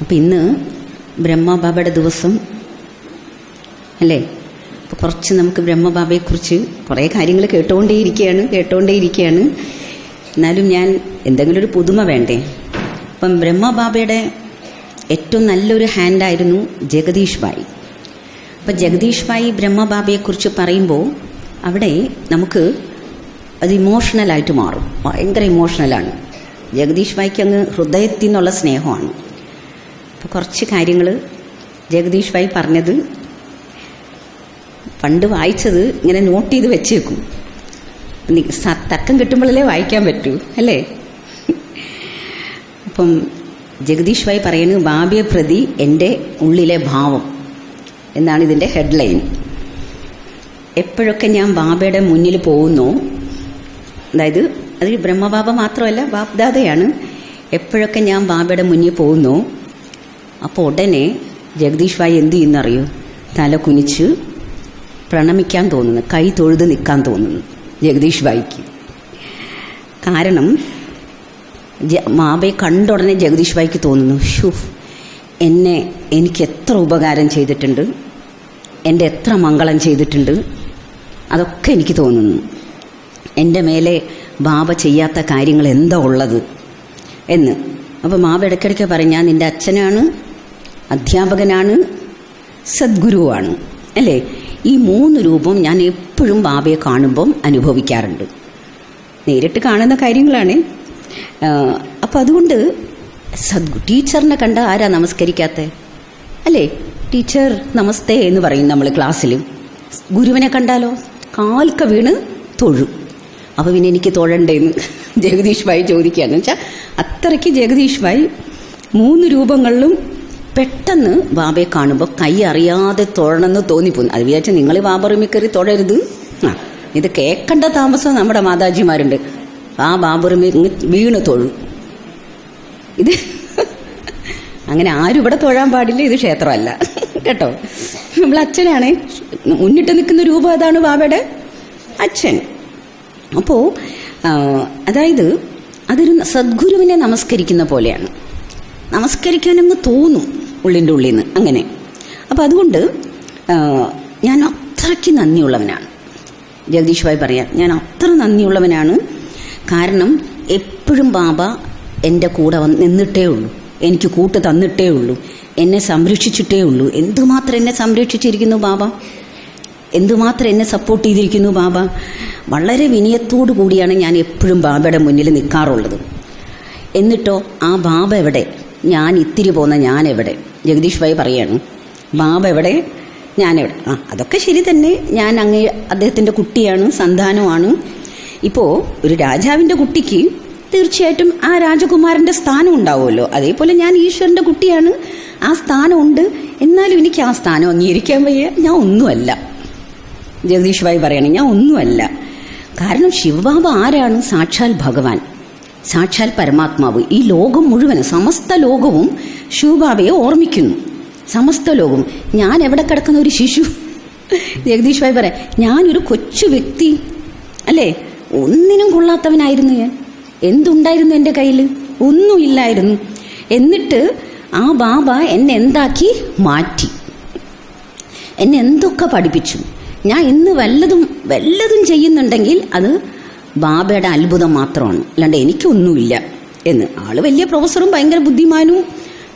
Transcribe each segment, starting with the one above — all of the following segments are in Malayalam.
അപ്പം ഇന്ന് ബ്രഹ്മബാബയുടെ ദിവസം അല്ലേ? അപ്പോൾ കുറച്ച് നമുക്ക് ബ്രഹ്മബാബയെക്കുറിച്ച് കുറേ കാര്യങ്ങൾ കേട്ടുകൊണ്ടേയിരിക്കുകയാണ്. എന്നാലും ഞാൻ എന്തെങ്കിലും ഒരു പുതുമ വേണ്ടേ? അപ്പം ബ്രഹ്മബാബയുടെ ഏറ്റവും നല്ലൊരു ഹാൻഡായിരുന്നു ജഗദീഷ് ഭായ്. അപ്പം ജഗദീഷ് ഭായ് ബ്രഹ്മബാബയെക്കുറിച്ച് പറയുമ്പോൾ അവിടെ നമുക്ക് അത് ഇമോഷണലായിട്ട് മാറും. ഭയങ്കര ഇമോഷണലാണ്. ജഗദീഷ് ഭായ്ക്ക് അങ്ങ് ഹൃദയത്തിൽ നിന്നുള്ള സ്നേഹമാണ്. അപ്പോൾ കുറച്ച് കാര്യങ്ങൾ ജഗദീഷ് ഭായ് പറഞ്ഞത് പണ്ട് വായിച്ചത് ഇങ്ങനെ നോട്ട് ചെയ്ത് വെച്ചേക്കും. തക്കം കിട്ടുമ്പോഴല്ലേ വായിക്കാൻ പറ്റൂ അല്ലേ? അപ്പം ജഗദീഷ് ഭായ് പറയുന്നത് ബാബയെ പ്രതി എൻ്റെ ഉള്ളിലെ ഭാവം എന്നാണ് ഇതിൻ്റെ ഹെഡ്ലൈൻ. എപ്പോഴൊക്കെ ഞാൻ ബാബയുടെ മുന്നിൽ പോകുന്നു, അതായത് അത് ബ്രഹ്മബാബ മാത്രമല്ല ബാപ്ദാദയാണ്, എപ്പോഴൊക്കെ ഞാൻ ബാബയുടെ മുന്നിൽ പോകുന്നു അപ്പോൾ ഉടനെ ജഗദീഷ് ഭായ് എന്ത് ചെയ്യുന്നറിയോ? തല കുനിച്ച് പ്രണമിക്കാൻ തോന്നുന്നു, കൈ തൊഴുത് നിൽക്കാൻ തോന്നുന്നു ജഗദീഷ് ഭായിക്ക്. കാരണം ബാബയെ കണ്ട ഉടനെ ജഗദീഷ് ഭായിക്ക് തോന്നുന്നു, എനിക്ക് എത്ര ഉപകാരം ചെയ്തിട്ടുണ്ട്, എൻ്റെ എത്ര മംഗളം ചെയ്തിട്ടുണ്ട്, അതൊക്കെ എനിക്ക് തോന്നുന്നു. എൻ്റെ മേലെ ബാബ ചെയ്യാത്ത കാര്യങ്ങൾ എന്താ ഉള്ളത് എന്ന്. അപ്പോൾ ബാബ ഇടയ്ക്കിടയ്ക്ക് പറയും, ഞാൻ നിൻ്റെ അച്ഛനാണ്, അധ്യാപകനാണ്, സദ്ഗുരുവാണ് അല്ലേ? ഈ 3 രൂപം ഞാൻ എപ്പോഴും ബാബയെ കാണുമ്പം അനുഭവിക്കാറുണ്ട്. നേരിട്ട് കാണുന്ന കാര്യങ്ങളാണ്. അപ്പം അതുകൊണ്ട് ടീച്ചറിനെ കണ്ട ആരാ നമസ്കരിക്കാത്ത അല്ലേ? ടീച്ചർ നമസ്തേ എന്ന് പറയും നമ്മൾ ക്ലാസ്സിൽ. ഗുരുവിനെ കണ്ടാലോ കാൽക്ക വീണ് തൊഴും. അപ്പോൾ പിന്നെ എനിക്ക് തൊഴണ്ടേന്ന് ജഗദീഷ് ഭായ് ചോദിക്കുകയെന്ന് വെച്ചാൽ അത്രയ്ക്ക് ജഗദീഷ് ഭായ് 3 രൂപങ്ങളിലും പെട്ടെന്ന് ബാബയെ കാണുമ്പോൾ കൈ അറിയാതെ തൊഴണമെന്ന് തോന്നിപ്പോകുന്നു. അത് വിചാരിച്ചാൽ നിങ്ങൾ ബാബറുമിൽ കയറി തൊഴരുത്. ഇത് കേൾക്കേണ്ട താമസം നമ്മുടെ മാതാജിമാരുണ്ട്. ആ ബാബറുമിൽ വീണ് തൊഴും. ഇത് അങ്ങനെ ആരും ഇവിടെ തൊഴാൻ പാടില്ല. ഇത് ക്ഷേത്രമല്ല കേട്ടോ. നമ്മൾ അച്ഛനാണ് മുന്നിട്ട് നിൽക്കുന്ന രൂപം, അതാണ് ബാബയുടെ അച്ഛൻ. അപ്പോൾ അതായത് അതൊരു സദ്ഗുരുവിനെ നമസ്കരിക്കുന്ന പോലെയാണ്. നമസ്കരിക്കാനങ്ങ് തോന്നും ഉള്ളിൻ്റെ ഉള്ളിൽ നിന്ന് അങ്ങനെ. അപ്പം അതുകൊണ്ട് ഞാൻ അത്രയ്ക്ക് നന്ദിയുള്ളവനാണ്. ജഗദീഷ് ഭായ് പറയാം, ഞാൻ അത്ര നന്ദിയുള്ളവനാണ്. കാരണം എപ്പോഴും ബാബ എൻ്റെ കൂടെ നിന്നിട്ടേ ഉള്ളൂ, എനിക്ക് കൂട്ട് തന്നിട്ടേ ഉള്ളൂ, എന്നെ സംരക്ഷിച്ചിട്ടേ ഉള്ളൂ. എന്തുമാത്രം എന്നെ സംരക്ഷിച്ചിരിക്കുന്നു ബാബ, എന്തുമാത്രം എന്നെ സപ്പോർട്ട് ചെയ്തിരിക്കുന്നു ബാബ. വളരെ വിനയത്തോടു കൂടിയാണ് ഞാൻ എപ്പോഴും ബാബയുടെ മുന്നിൽ നിൽക്കാറുള്ളത്. എന്നിട്ടോ ആ ബാബ എവിടെ, ഞാൻ ഇത്തിരി പോന്ന ഞാൻ എവിടെ? ജഗദീഷ് ഭായ് പറയാണ്, ബാബ എവിടെ, ഞാനെവിടെ? അതൊക്കെ ശരി തന്നെ, ഞാൻ അദ്ദേഹത്തിൻ്റെ കുട്ടിയാണ്, സന്താനമാണ്. ഇപ്പോൾ ഒരു രാജാവിൻ്റെ കുട്ടിക്ക് തീർച്ചയായിട്ടും ആ രാജകുമാരൻ്റെ സ്ഥാനം ഉണ്ടാവുമല്ലോ. അതേപോലെ ഞാൻ ഈശ്വരൻ്റെ കുട്ടിയാണ്, ആ സ്ഥാനമുണ്ട്. എന്നാലും എനിക്ക് ആ സ്ഥാനം അംഗീകരിക്കാൻ വയ്യ. ഞാൻ ഒന്നുമല്ല. ജഗദീഷ് ഭായ് പറയണേ, ഞാൻ ഒന്നുമല്ല. കാരണം ശിവബാബ ആരാണ്? സാക്ഷാൽ ഭഗവാൻ, സാക്ഷാൽ പരമാത്മാവ്. ഈ ലോകം മുഴുവൻ, സമസ്ത ലോകവും ശിവബാബയെ ഓർമ്മിക്കുന്നു. സമസ്ത ലോകവും. ഞാൻ എവിടെ കിടക്കുന്ന ഒരു ശിശു? ജഗദീഷ് ഭായ് പറയാം, ഞാനൊരു കൊച്ചു വ്യക്തി അല്ലേ, ഒന്നിനും കൊള്ളാത്തവനായിരുന്നു ഞാൻ. എന്തുണ്ടായിരുന്നു എൻ്റെ കയ്യിൽ? ഒന്നുമില്ലായിരുന്നു. എന്നിട്ട് ആ ബാബ എന്നെ എന്താക്കി മാറ്റി, എന്നെ എന്തൊക്കെ പഠിപ്പിച്ചു. ഞാൻ ഇന്ന് വല്ലതും ചെയ്യുന്നുണ്ടെങ്കിൽ അത് ബാബയുടെ അത്ഭുതം മാത്രമാണ്, അല്ലാണ്ട് എനിക്കൊന്നുമില്ല എന്ന്. ആള് വലിയ പ്രൊഫസറും ഭയങ്കര ബുദ്ധിമാനും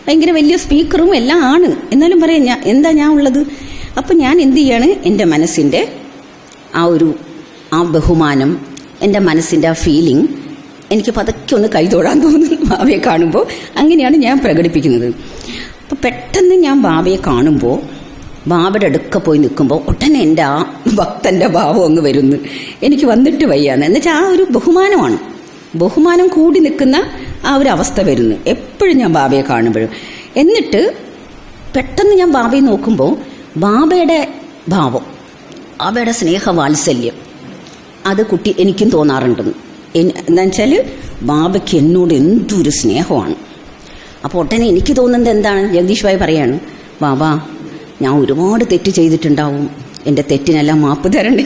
ഭയങ്കര വലിയ സ്പീക്കറും എല്ലാം ആണ്. എന്നാലും പറയാം, ഞാൻ ഉള്ളത്. അപ്പം ഞാൻ എന്ത് ചെയ്യാണ്? എൻ്റെ മനസ്സിൻ്റെ ആ ബഹുമാനം, എൻ്റെ മനസ്സിൻ്റെ ആ ഫീലിംഗ് എനിക്ക് പതുക്കെ ഒന്ന് കൈതൊഴാൻ തോന്നുന്നു ബാബയെ കാണുമ്പോൾ. അങ്ങനെയാണ് ഞാൻ പ്രകടിപ്പിക്കുന്നത്. അപ്പം പെട്ടെന്ന് ഞാൻ ബാബയെ കാണുമ്പോൾ, ബാബയുടെ അടുക്ക പോയി നിൽക്കുമ്പോൾ ഉടനെ എൻ്റെ ആ ഭക്തൻ്റെ ഭാവം അങ്ങ് വരുന്നു. എനിക്ക് വന്നിട്ട് വയ്യാന്ന്. എന്നുവെച്ചാൽ ആ ഒരു ബഹുമാനമാണ്, ബഹുമാനം കൂടി നിൽക്കുന്ന ആ ഒരു അവസ്ഥ വരുന്നു എപ്പോഴും ഞാൻ ബാബയെ കാണുമ്പോഴും. എന്നിട്ട് പെട്ടെന്ന് ഞാൻ ബാബയെ നോക്കുമ്പോൾ ബാബയുടെ ഭാവം, ബാബയുടെ സ്നേഹവാത്സല്യം, അത് എനിക്കും തോന്നാറുണ്ടെന്ന്. എന്താ വെച്ചാൽ ബാബയ്ക്ക് എന്നോട് എന്തൊരു സ്നേഹമാണ്. അപ്പോൾ ഉടനെ എനിക്ക് തോന്നുന്നത് എന്താണ്? ജഗദീഷ് ഭായ് പറയാണ്, ബാബ ഞാൻ ഒരുപാട് തെറ്റ് ചെയ്തിട്ടുണ്ടാവും, എൻ്റെ തെറ്റിനെല്ലാം മാപ്പ് തരണേ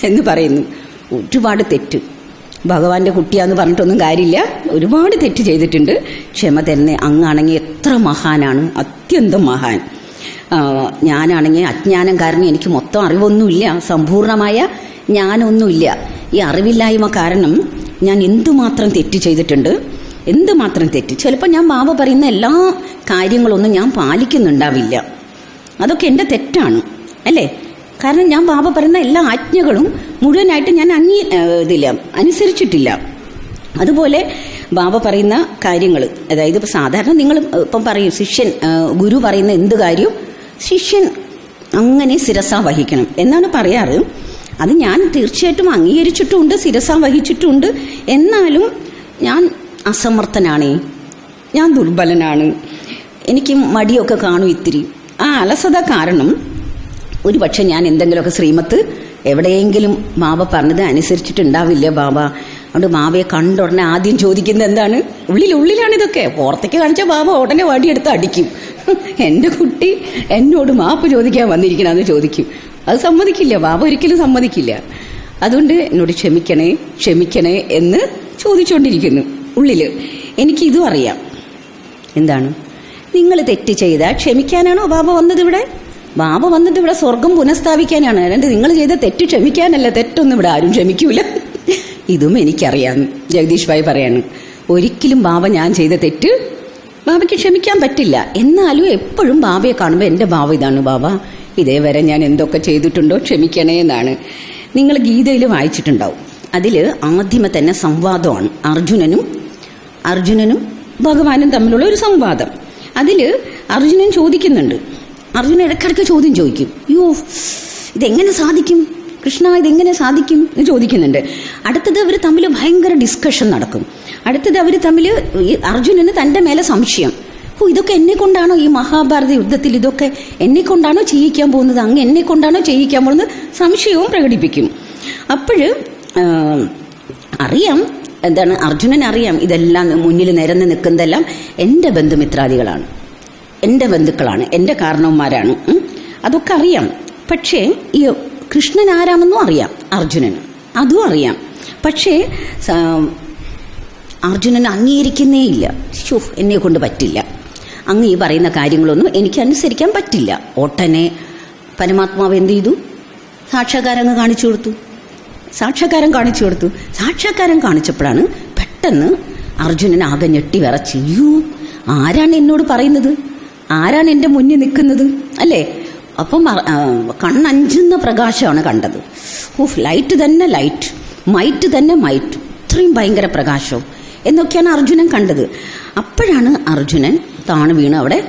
എന്ന് പറയുന്നു. ഒരുപാട് തെറ്റ്, ഭഗവാന്റെ കുട്ടിയാന്ന് പറഞ്ഞിട്ടൊന്നും കാര്യമില്ല. ഒരുപാട് തെറ്റ് ചെയ്തിട്ടുണ്ട്. ക്ഷമ തരുന്ന അങ്ങാണെങ്കിൽ എത്ര മഹാനാണ്, അത്യന്തം മഹാൻ. ഞാനാണെങ്കിൽ അജ്ഞാനം കാരണം എനിക്ക് മൊത്തം അറിവൊന്നുമില്ല, സമ്പൂർണമായ ജ്ഞാനമൊന്നുമില്ല. ഈ അറിവില്ലായ്മ കാരണം ഞാൻ എന്തുമാത്രം തെറ്റ് ചെയ്തിട്ടുണ്ട്, എന്തുമാത്രം തെറ്റ്. ചിലപ്പോൾ ഞാൻ ബാബ പറയുന്ന എല്ലാ കാര്യങ്ങളൊന്നും ഞാൻ പാലിക്കുന്നുണ്ടാവില്ല. അതൊക്കെ എൻ്റെ തെറ്റാണ് അല്ലേ? കാരണം ഞാൻ ബാബ പറയുന്ന എല്ലാ ആജ്ഞകളും മുഴുവനായിട്ട് ഞാൻ അനുസരിച്ചിട്ടില്ല. അതുപോലെ ബാബ പറയുന്ന കാര്യങ്ങൾ, അതായത് ഇപ്പം സാധാരണ നിങ്ങൾ ഇപ്പം പറയും ശിഷ്യൻ, ഗുരു പറയുന്ന എന്ത് കാര്യവും ശിഷ്യൻ അങ്ങനെ ശിരസ വഹിക്കണം എന്നാണ് പറയാറ്. അത് ഞാൻ തീർച്ചയായിട്ടും അംഗീകരിച്ചിട്ടുമുണ്ട്, ശിരസ വഹിച്ചിട്ടുമുണ്ട്. എന്നാലും ഞാൻ അസമർത്ഥനാണ്, ഞാൻ ദുർബലനാണ്, എനിക്ക് മടിയൊക്കെ കാണും ഇത്തിരി. ആ അലസത കാരണം ഒരു പക്ഷെ ഞാൻ എന്തെങ്കിലുമൊക്കെ ശ്രീമത്ത് എവിടെയെങ്കിലും ബാബ പറഞ്ഞത് അനുസരിച്ചിട്ടുണ്ടാവില്ല ബാബ. അതുകൊണ്ട് ബാബയെ കണ്ടുടനെ ആദ്യം ചോദിക്കുന്നത് എന്താണ്? ഉള്ളിലാണ് ഇതൊക്കെ. പുറത്തേക്ക് കാണിച്ചാൽ ബാബ ഉടനെ വടിയെടുത്ത് അടിക്കും. എൻ്റെ കുട്ടി എന്നോട് മാപ്പ് ചോദിക്കാൻ വന്നിരിക്കണമെന്ന് ചോദിക്കും. അത് സമ്മതിക്കില്ല, ബാബ ഒരിക്കലും സമ്മതിക്കില്ല. അതുകൊണ്ട് എന്നോട് ക്ഷമിക്കണേ എന്ന് ചോദിച്ചുകൊണ്ടിരിക്കുന്നു ഉള്ളിൽ. എനിക്കിതും അറിയാം. എന്താണ്? നിങ്ങൾ തെറ്റ് ചെയ്താൽ ക്ഷമിക്കാനാണോ ബാബ വന്നത് ഇവിടെ? ബാബ വന്നത് ഇവിടെ സ്വർഗം പുനഃസ്ഥാപിക്കാനാണ്. അല്ലാണ്ട് നിങ്ങൾ ചെയ്ത തെറ്റ് ക്ഷമിക്കാനല്ല. തെറ്റൊന്നും ഇവിടെ ആരും ക്ഷമിക്കൂല. ഇതും എനിക്കറിയാം. ജഗദീഷ് ഭായ് പറയാണ്, ഒരിക്കലും ബാബ ഞാൻ ചെയ്ത തെറ്റ് ബാബയ്ക്ക് ക്ഷമിക്കാൻ പറ്റില്ല. എന്നാലും എപ്പോഴും ബാബയെ കാണുമ്പോൾ എൻ്റെ ബാബ ഇതാണ്, ബാബ ഇതേവരെ ഞാൻ എന്തൊക്കെ ചെയ്തിട്ടുണ്ടോ ക്ഷമിക്കണേ എന്നാണ്. നിങ്ങൾ ഗീതയിൽ വായിച്ചിട്ടുണ്ടാവും. അതിൽ ആദ്യമേ തന്നെ സംവാദമാണ്. അർജുനനും ഭഗവാനും തമ്മിലുള്ള ഒരു സംവാദം. അതിൽ അർജുനൻ ചോദിക്കുന്നുണ്ട്. അർജുനൻ ഇടയ്ക്കിടയ്ക്ക് ചോദ്യം ചോദിക്കും. അയ്യോ ഇതെങ്ങനെ സാധിക്കും കൃഷ്ണ, ഇതെങ്ങനെ സാധിക്കും എന്ന് ചോദിക്കുന്നുണ്ട്. അടുത്തത് അവർ തമ്മിൽ ഭയങ്കര ഡിസ്കഷൻ നടക്കും. അടുത്തത് അവർ തമ്മിൽ അർജുനന് തൻ്റെ മേലെ സംശയം. ഇതൊക്കെ എന്നെ കൊണ്ടാണോ ഈ മഹാഭാരത യുദ്ധത്തിൽ ഇതൊക്കെ എന്നെ കൊണ്ടാണോ ചെയ്യിക്കാൻ പോകുന്നത്, അങ്ങ് എന്നെ കൊണ്ടാണോ ചെയ്യിക്കാൻ പോകുന്നത് സംശയവും പ്രകടിപ്പിക്കും. അപ്പോൾ അറിയാം എന്താണ്, അർജുനൻ അറിയാം ഇതെല്ലാം മുന്നിൽ നിരന്ന് നിൽക്കുന്നതെല്ലാം എൻ്റെ ബന്ധുമിത്രാദികളാണ്, എൻ്റെ ബന്ധുക്കളാണ്, എൻ്റെ കാരണവന്മാരാണ്. അതൊക്കെ അറിയാം. പക്ഷേ ഈ കൃഷ്ണൻ ആരാമെന്നും അറിയാം അർജുനന്, അതും അറിയാം. പക്ഷേ അർജുനൻ അംഗീകരിക്കുന്നേ ഇല്ല. എന്നെ കൊണ്ട് പറ്റില്ല, അങ്ങ് ഈ പറയുന്ന കാര്യങ്ങളൊന്നും എനിക്ക് അനുസരിക്കാൻ പറ്റില്ല. ഒട്ടനെ പരമാത്മാവ് എന്ത് ചെയ്തു? സാക്ഷാത്കാരം കാണിച്ചു കൊടുത്തു. സാക്ഷാത്കാരം കാണിച്ചപ്പോഴാണ് പെട്ടെന്ന് അർജുനൻ ആകെ ഞെട്ടി വിറച്ച്, അയ്യോ ആരാണ് എന്നോട് പറയുന്നത്, ആരാണ് എൻ്റെ മുന്നിൽ നിൽക്കുന്നത് അല്ലേ? അപ്പം കണ്ണഞ്ചുന്ന പ്രകാശമാണ് കണ്ടത്. ലൈറ്റ് തന്നെ ലൈറ്റ്, മൈറ്റ് തന്നെ മൈറ്റ്, ഇത്രയും ഭയങ്കര പ്രകാശവും എന്നൊക്കെയാണ് അർജുനൻ കണ്ടത്. അപ്പോഴാണ് അർജുനൻ താണ് വീണ് അവിടെ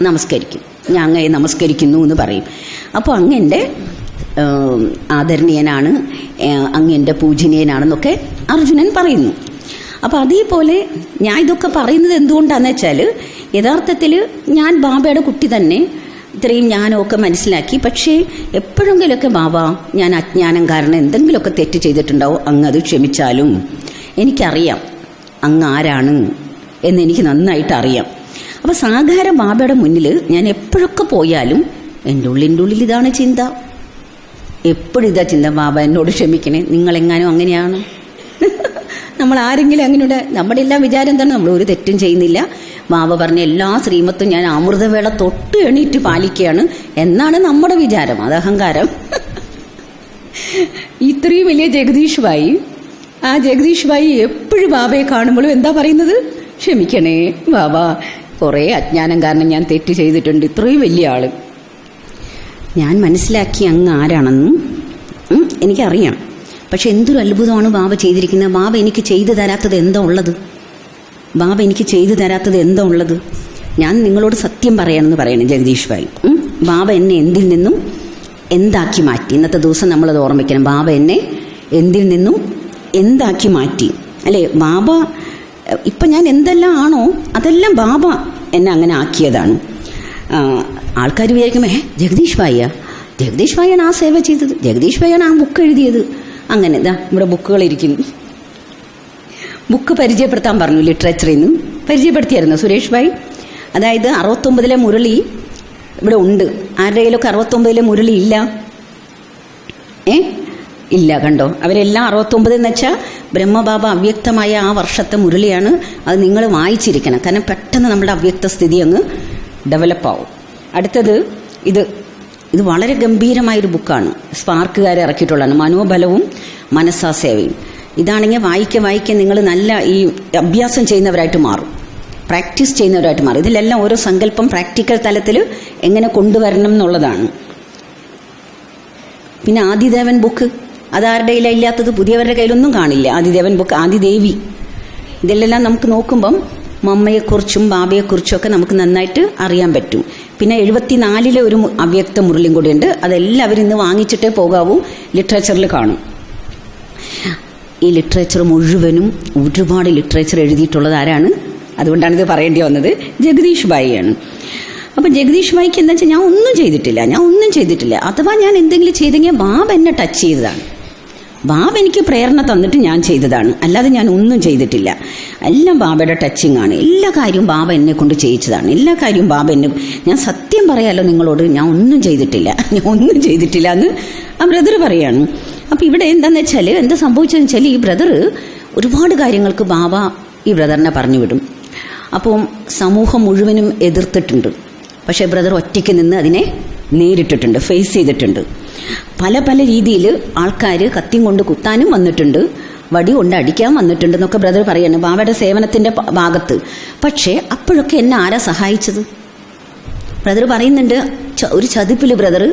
നമസ്കരിക്കും. ഞാൻ അങ്ങയെ നമസ്കരിക്കുന്നു എന്ന് പറയും. അപ്പോൾ അങ്ങൻ്റെ ആദരണീയനാണ്, അങ്ങൻ്റെ പൂജനീയനാണെന്നൊക്കെ അർജുനൻ പറയുന്നു. അപ്പോൾ അതേപോലെ ഞാൻ ഇതൊക്കെ പറയുന്നത് എന്തുകൊണ്ടാണെന്ന് വെച്ചാൽ, യഥാർത്ഥത്തിൽ ഞാൻ ബാബയുടെ കുട്ടി തന്നെ, ഇത്രയും ജ്ഞാനമൊക്കെ മനസ്സിലാക്കി. പക്ഷേ എപ്പോഴെങ്കിലുമൊക്കെ ബാബ ഞാൻ അജ്ഞാനം കാരണം എന്തെങ്കിലുമൊക്കെ തെറ്റ് ചെയ്തിട്ടുണ്ടാവും, അങ്ങ് അത് ക്ഷമിച്ചാലും എനിക്കറിയാം അങ്ങ് ആരാണ് എന്നെനിക്ക് നന്നായിട്ട് അറിയാം. അപ്പോൾ സാധാരണ ബാബയുടെ മുന്നിൽ ഞാൻ എപ്പോഴൊക്കെ പോയാലും എൻ്റെ ഉള്ളിൽ ഇതാണ് ചിന്ത, എപ്പോഴും ഇതാ ചിന്ത, ബാബ എന്നോട് ക്ഷമിക്കണേ. നിങ്ങളെങ്ങാനും അങ്ങനെയാണ്? നമ്മൾ ആരെങ്കിലും അങ്ങനെയുണ്ട്? നമ്മുടെ എല്ലാം വിചാരം എന്താണ്? നമ്മൾ ഒരു തെറ്റും ചെയ്യുന്നില്ല, ബാബ പറഞ്ഞ എല്ലാ ശ്രീമത്തും ഞാൻ അമൃതവേള തൊട്ട് എണീറ്റ് പാലിക്കുകയാണ് എന്നാണ് നമ്മുടെ വിചാരം. അത് അഹങ്കാരം. ഇത്രയും വലിയ ജഗദീഷ് ഭായി, ആ ജഗദീഷ് ഭായി എപ്പോഴും ബാബയെ കാണുമ്പോഴും എന്താ പറയുന്നത്? ക്ഷമിക്കണേ ബാബ, കുറേ അജ്ഞാനം കാരണം ഞാൻ തെറ്റ് ചെയ്തിട്ടുണ്ട്. ഇത്രയും വലിയ ആള് ഞാൻ മനസ്സിലാക്കി അങ്ങ് ആരാണെന്നും എനിക്കറിയാം. പക്ഷെ എന്തൊരു അത്ഭുതമാണ് ബാബ ചെയ്തിരിക്കുന്നത്. ബാബ എനിക്ക് ചെയ്തു തരാത്തത് എന്താ ഉള്ളത്? ഞാൻ നിങ്ങളോട് സത്യം പറയാമെന്ന് പറയണം ജഗദീഷ് ഭായി. ബാബ എന്നെ എന്തിൽ നിന്നും എന്താക്കി മാറ്റി. ഇന്നത്തെ ദിവസം നമ്മളത് ഓർമ്മിക്കണം. ബാബ എന്നെ എന്തിൽ നിന്നും എന്താക്കി മാറ്റി അല്ലേ? ബാബ ഇപ്പം ഞാൻ എന്തെല്ലാം ആണോ അതെല്ലാം ബാബ എന്നെ അങ്ങനെ ആക്കിയതാണ്. ആൾക്കാർ വിചാരിക്കും ജഗദീഷ് ഭായിയാണ് ആ സേവ ചെയ്തത്, ജഗദീഷ് ഭായിയാണ് ആ ബുക്ക് എഴുതിയത്. അങ്ങനെ ഇതാ ഇവിടെ ബുക്കുകൾ ഇരിക്കുന്നു. ബുക്ക് പരിചയപ്പെടുത്താൻ പറഞ്ഞു, ലിറ്ററേച്ചറിൽ നിന്ന് പരിചയപ്പെടുത്തിയായിരുന്നു സുരേഷ് ഭായി. അതായത് 69 മുരളി ഇവിടെ ഉണ്ട്. ആരുടെ കയ്യിലൊക്കെ 69 മുരളി ഇല്ല? ഇല്ല. കണ്ടോ, അവരെല്ലാം 69 എന്ന് വെച്ചാൽ ബ്രഹ്മബാബ അവ്യക്തമായ ആ വർഷത്തെ മുരളിയാണ്. അത് നിങ്ങൾ വായിച്ചിരിക്കണം. കാരണം പെട്ടെന്ന് നമ്മുടെ അവ്യക്ത സ്ഥിതി അങ്ങ് ഡെവലപ്പാവും. അടുത്തത് ഇത് വളരെ ഗംഭീരമായൊരു ബുക്കാണ്. സ്പാർക്കുകാരെ ഇറക്കിയിട്ടുള്ളതാണ്. മനോബലവും മനസ്സാസേവയും. ഇതാണെങ്കിൽ വായിക്കെ നിങ്ങൾ നല്ല ഈ അഭ്യാസം ചെയ്യുന്നവരായിട്ട് മാറും, പ്രാക്ടീസ് ചെയ്യുന്നവരായിട്ട് മാറും. ഇതിലെല്ലാം ഓരോ സങ്കല്പം പ്രാക്ടിക്കൽ തലത്തിൽ എങ്ങനെ കൊണ്ടുവരണം എന്നുള്ളതാണ്. പിന്നെ ആദിദേവൻ ബുക്ക്, അതാരുടെ കയ്യിലാണ് ഇല്ലാത്തത്? പുതിയവരുടെ കയ്യിലൊന്നും കാണില്ല. ആദിദേവൻ ബുക്ക്, ആദിദേവി, ഇതിലെല്ലാം നമുക്ക് നോക്കുമ്പം മമ്മയെക്കുറിച്ചും ബാബയെക്കുറിച്ചും ഒക്കെ നമുക്ക് നന്നായിട്ട് അറിയാൻ പറ്റും. പിന്നെ 74 ഒരു അവ്യക്ത മുരളിയും കൂടിയുണ്ട്. അതെല്ലാവരും ഇന്ന് വാങ്ങിച്ചിട്ടേ പോകാവൂ. ലിറ്ററേച്ചറിൽ കാണും. ഈ ലിറ്ററേച്ചർ മുഴുവനും ഒരുപാട് ലിറ്ററേച്ചർ എഴുതിയിട്ടുള്ളത് ആരാണ്? അതുകൊണ്ടാണ് ഇത് പറയേണ്ടി വന്നത്. ജഗദീഷ് ഭായിയാണ്. അപ്പം ജഗദീഷ് ഭായിക്ക് എന്താ വെച്ചാൽ ഞാൻ ഒന്നും ചെയ്തിട്ടില്ല. അഥവാ ഞാൻ എന്തെങ്കിലും ചെയ്തെങ്കിൽ ബാബ എന്നെ ടച്ച് ചെയ്തതാണ്. ബാബ എനിക്ക് പ്രേരണ തന്നിട്ട് ഞാൻ ചെയ്തതാണ്. അല്ലാതെ ഞാൻ ഒന്നും ചെയ്തിട്ടില്ല. എല്ലാം ബാബയുടെ ടച്ചിങ് ആണ്. എല്ലാ കാര്യവും ബാബ എന്നെ കൊണ്ട് ചെയ്യിച്ചതാണ്. എല്ലാ കാര്യവും ബാബ ഞാൻ സത്യം പറയാലോ നിങ്ങളോട്, ഞാൻ ഒന്നും ചെയ്തിട്ടില്ല എന്ന് ആ ബ്രദർ പറയാണ്. അപ്പം ഇവിടെ എന്താണെന്ന് വെച്ചാൽ എന്താ സംഭവിച്ചതെന്ന് വെച്ചാൽ ഈ ബ്രദർ ഒരുപാട് കാര്യങ്ങൾക്ക് ബാബ ഈ ബ്രദറിനെ പറഞ്ഞു വിടും. അപ്പം സമൂഹം മുഴുവനും എതിർത്തിട്ടുണ്ട്. പക്ഷേ ബ്രദർ ഒറ്റയ്ക്ക് നിന്ന് അതിനെ നേരിട്ടിട്ടുണ്ട്, ഫേസ് ചെയ്തിട്ടുണ്ട്. പല രീതിയിൽ ആൾക്കാർ കത്തിയും കൊണ്ട് കുത്താനും വന്നിട്ടുണ്ട്, വടി കൊണ്ട് അടിക്കാൻ വന്നിട്ടുണ്ട് എന്നൊക്കെ ബ്രദർ പറയാണ് ബാബയുടെ സേവനത്തിൻ്റെ ഭാഗത്ത്. പക്ഷേ അപ്പോഴൊക്കെ എന്നെ ആരാ സഹായിച്ചത്? ബ്രദർ പറയുന്നുണ്ട്, ഒരു ചതുപ്പിൽ ബ്രദർ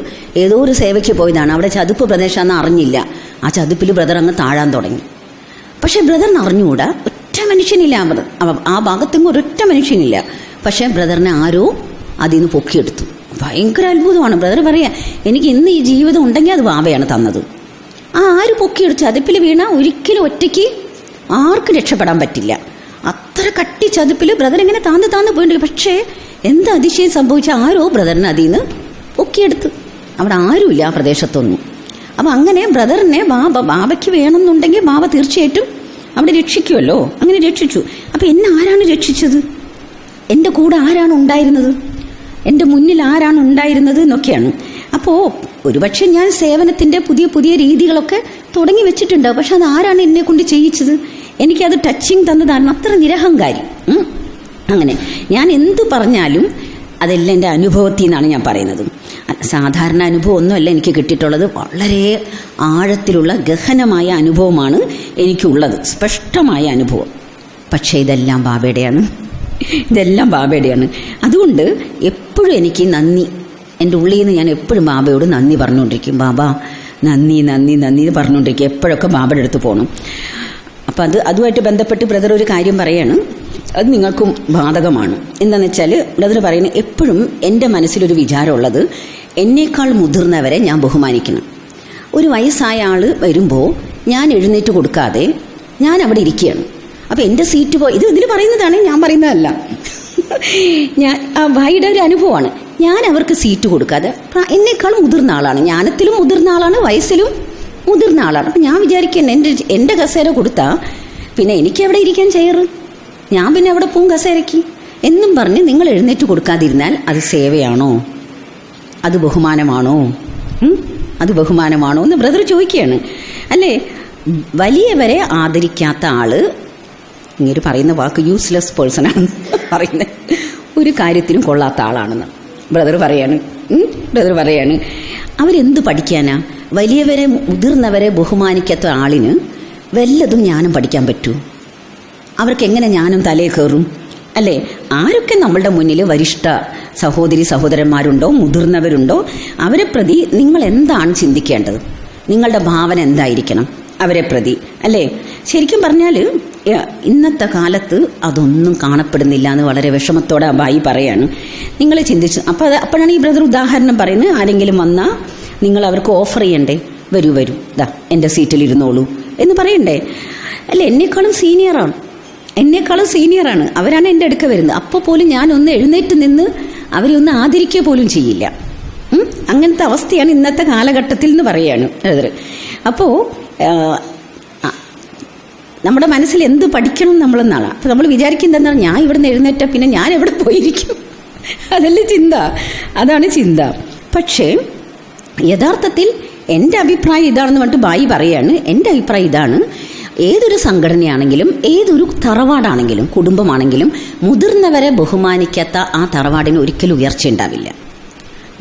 ഏതോ ഒരു സേവയ്ക്ക് പോയതാണ്. അവിടെ ചതുപ്പ് പ്രദേശമാണെന്ന് അറിഞ്ഞില്ല. ആ ചതുപ്പിൽ ബ്രദർ അങ്ങ് താഴാൻ തുടങ്ങി. പക്ഷേ ബ്രദറിന് അറിഞ്ഞുകൂടാ, ഒറ്റ മനുഷ്യനില്ല ആ ഭാഗത്തെങ്ങും ഒരൊറ്റ മനുഷ്യനില്ല. പക്ഷേ ബ്രദറിനെ ആരോ അതിൽ നിന്ന് പൊക്കിയെടുത്തു. ഭയങ്കര അത്ഭുതമാണ്. ബ്രദർ പറയാ, എനിക്ക് ഇന്ന് ഈ ജീവിതം ഉണ്ടെങ്കിൽ അത് ബാബയാണ് തന്നത്. ആര് പൊക്കിയെടുത്തു? ചതുപ്പിൽ വീണ ഒരിക്കലും ഒറ്റയ്ക്ക് ആർക്കും രക്ഷപ്പെടാൻ പറ്റില്ല. അത്ര കട്ടി ചതുപ്പിൽ ബ്രദർ ഇങ്ങനെ താന്ന് പോയിട്ടുണ്ട്. പക്ഷേ എന്താ അതിശയം സംഭവിച്ച? ആരോ ബ്രദറിനെ അതിൽ നിന്ന് പൊക്കിയെടുത്ത്. അവിടെ ആരുമില്ല ആ പ്രദേശത്തൊന്നും. അപ്പം അങ്ങനെ ബ്രദറിനെ ബാബയ്ക്ക് വേണമെന്നുണ്ടെങ്കിൽ ബാബ തീർച്ചയായിട്ടും അവിടെ രക്ഷിക്കുമല്ലോ. അങ്ങനെ രക്ഷിച്ചു. അപ്പം എന്നെ ആരാണ് രക്ഷിച്ചത്? എൻ്റെ കൂടെ ആരാണ് ഉണ്ടായിരുന്നത്? എൻ്റെ മുന്നിൽ ആരാണ് ഉണ്ടായിരുന്നത് എന്നൊക്കെയാണ്. അപ്പോൾ ഒരുപക്ഷെ ഞാൻ സേവനത്തിൻ്റെ പുതിയ രീതികളൊക്കെ തുടങ്ങി വെച്ചിട്ടുണ്ട്. പക്ഷെ അത് ആരാണ് എന്നെ കൊണ്ട് ചെയ്യിച്ചത്? എനിക്കത് ടച്ചിങ് തന്നതാണ്. അത്ര നിരഹങ്കാരി. അങ്ങനെ ഞാൻ എന്തു പറഞ്ഞാലും അതെല്ലാം എൻ്റെ അനുഭവത്തിൽ നിന്നാണ് ഞാൻ പറയുന്നത്. സാധാരണ അനുഭവം ഒന്നുമല്ല എനിക്ക് കിട്ടിയിട്ടുള്ളത്. വളരെ ആഴത്തിലുള്ള ഗഹനമായ അനുഭവമാണ് എനിക്കുള്ളത്, സ്പഷ്ടമായ അനുഭവം. പക്ഷേ ഇതെല്ലാം ബാബയുടെയാണ്. അതുകൊണ്ട് എപ്പോഴും എനിക്ക് നന്ദി, എൻ്റെ ഉള്ളിൽ നിന്ന് ഞാൻ എപ്പോഴും ബാബയോട് നന്ദി പറഞ്ഞുകൊണ്ടിരിക്കും. ബാബ നന്ദി എന്ന് പറഞ്ഞുകൊണ്ടിരിക്കും. എപ്പോഴൊക്കെ ബാബയുടെ അടുത്ത് പോകണം. അപ്പം അതുമായിട്ട് ബന്ധപ്പെട്ട് ബ്രദർ ഒരു കാര്യം പറയാണ്. അത് നിങ്ങൾക്കും ബാധകമാണ്. എന്താണെന്ന് വെച്ചാൽ ബ്രദർ പറയുന്നത്, എപ്പോഴും എൻ്റെ മനസ്സിലൊരു വിചാരമുള്ളത്, എന്നേക്കാൾ മുതിർന്നവരെ ഞാൻ ബഹുമാനിക്കണം. ഒരു വയസ്സായ ആൾ വരുമ്പോൾ ഞാൻ എഴുന്നേറ്റ് കൊടുക്കാതെ ഞാൻ അവിടെ ഇരിക്കുകയാണ്. അപ്പം എൻ്റെ സീറ്റ് ഇതിൽ പറയുന്നതാണ്, ഞാൻ പറയുന്നതല്ല. ഞാൻ ഭായിയുടെ ഒരു അനുഭവമാണ്. ഞാൻ അവർക്ക് സീറ്റ് കൊടുക്കാതെ, എന്നേക്കാൾ മുതിർന്ന ആളാണ്, ജ്ഞാനത്തിലും മുതിർന്ന ആളാണ്, വയസ്സിലും മുതിർന്ന ആളാണ്. അപ്പം ഞാൻ വിചാരിക്കുന്നത് എൻ്റെ കസേര കൊടുത്താൽ പിന്നെ എനിക്ക് എവിടെ ഇരിക്കാൻ ചെയറ്? ഞാൻ പിന്നെ അവിടെ പോവും കസേരയ്ക്ക് എന്നും പറഞ്ഞ് നിങ്ങൾ എഴുന്നേറ്റ് കൊടുക്കാതിരുന്നാൽ അത് സേവയാണോ? അത് ബഹുമാനമാണോ? എന്ന് ബ്രദർ ചോദിക്കുകയാണ്. അല്ലേ, വലിയവരെ ആദരിക്കാത്ത ആള്, ഇങ്ങനെ പറയുന്ന വാക്ക് യൂസ്ലെസ് പേഴ്സൺ ആണെന്ന് പറയുന്നത്, ഒരു കാര്യത്തിനും കൊള്ളാത്ത ആളാണെന്ന് ബ്രദർ പറയാണ്. അവരെന്ത് പഠിക്കാനാ? വലിയവരെ മുതിർന്നവരെ ബഹുമാനിക്കാത്ത ആളിന് വല്ലതും ജ്ഞാനം പഠിക്കാൻ പറ്റൂ? അവർക്ക് എങ്ങനെ ജ്ഞാനം തലേ കയറും? അല്ലേ, ആരൊക്കെ നമ്മളുടെ മുന്നിൽ വരിഷ്ഠ സഹോദരന്മാരുണ്ടോ, മുതിർന്നവരുണ്ടോ, അവരെ പ്രതി നിങ്ങൾ എന്താണ് ചിന്തിക്കേണ്ടത്? നിങ്ങളുടെ ഭാവന എന്തായിരിക്കണം അവരെ പ്രതി? അല്ലേ, ശരിക്കും പറഞ്ഞാൽ ഇന്നത്തെ കാലത്ത് അതൊന്നും കാണപ്പെടുന്നില്ല എന്ന് വളരെ വിഷമത്തോടെ ബായി പറയാണ്. നിങ്ങൾ ചിന്തിച്ചു. അപ്പോഴാണ് ഈ ബ്രദർ ഉദാഹരണം പറയുന്നത്. ആരെങ്കിലും വന്നാൽ നിങ്ങൾ അവർക്ക് ഓഫർ ചെയ്യണ്ടേ? വരൂ ദാ എൻ്റെ സീറ്റിൽ ഇരുന്നോളൂ എന്ന് പറയണ്ടേ? അല്ലേ, എന്നേക്കാളും സീനിയറാണ് അവരാണ് എൻ്റെ അടുക്ക വരുന്നത്. അപ്പോൾ പോലും ഞാനൊന്ന് എഴുന്നേറ്റ് നിന്ന് അവരെ ഒന്ന് ആദരിക്കുക പോലും ചെയ്യില്ല. അങ്ങനത്തെ അവസ്ഥയാണ് ഇന്നത്തെ കാലഘട്ടത്തിൽ എന്ന് പറയുകയാണ് ബ്രദർ. അപ്പോൾ നമ്മുടെ മനസ്സിൽ എന്ത് പഠിക്കണം നമ്മളെന്നാണ്. അപ്പോൾ നമ്മൾ വിചാരിക്കുന്നത് എന്താണ്? ഞാൻ ഇവിടുന്ന് എഴുന്നേറ്റ പിന്നെ ഞാൻ എവിടെ പോയിരിക്കും? അതാണ് ചിന്ത. പക്ഷേ യഥാർത്ഥത്തിൽ എൻ്റെ അഭിപ്രായം ഇതാണെന്ന് പറഞ്ഞിട്ട് ബായി പറയാണ്, എൻ്റെ അഭിപ്രായം ഇതാണ്, ഏതൊരു സംഘടനയാണെങ്കിലും ഏതൊരു തറവാടാണെങ്കിലും കുടുംബമാണെങ്കിലും മുതിർന്നവരെ ബഹുമാനിക്കാത്ത ആ തറവാടിന് ഒരിക്കലും ഉയർച്ച ഉണ്ടാവില്ല.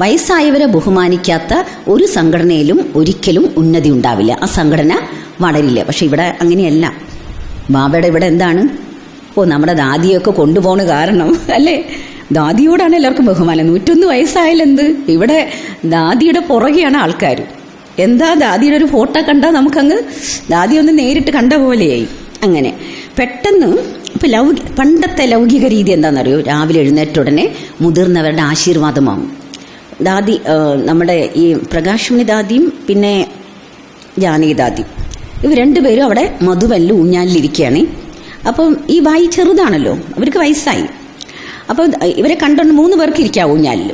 വയസ്സായവരെ ബഹുമാനിക്കാത്ത ഒരു സംഘടനയിലും ഒരിക്കലും ഉന്നതി ഉണ്ടാവില്ല, ആ സംഘടന വളരില്ല. പക്ഷെ ഇവിടെ അങ്ങനെയല്ല. ബാബയുടെ ഇവിടെ എന്താണ്, നമ്മുടെ ദാദിയൊക്കെ കൊണ്ടുപോണ കാരണം അല്ലേ, ദാദിയോടാണ് എല്ലാവർക്കും ബഹുമാനം. 101 വയസ്സായാലെന്ത്, ഇവിടെ ദാദിയുടെ പുറകെയാണ് ആൾക്കാർ. എന്താ ദാദിയുടെ ഒരു ഫോട്ടോ കണ്ടാൽ നമുക്കങ്ങ് ദാദി ഒന്ന് നേരിട്ട് കണ്ട പോലെയായി. അങ്ങനെ പെട്ടെന്ന് ഇപ്പം പണ്ടത്തെ ലൗകിക രീതി എന്താണെന്നറിയോ, രാവിലെ എഴുന്നേറ്റ ഉടനെ മുതിർന്നവരുടെ ആശീർവാദമാവും. ദാദി, നമ്മുടെ ഈ പ്രകാശമണി ദാദിയും പിന്നെ ജാനകി ദാദി, ഇവർ രണ്ടുപേരും അവിടെ മധുവല്ല് ഊഞ്ഞാലിലിരിക്കുകയാണ്. അപ്പം ഈ ബായി ചെറുതാണല്ലോ, അവർക്ക് വയസ്സായി. അപ്പോൾ ഇവരെ കണ്ടോണ്ട് 3 പേർക്ക് ഇരിക്കാം ഊഞ്ഞാലിൽ.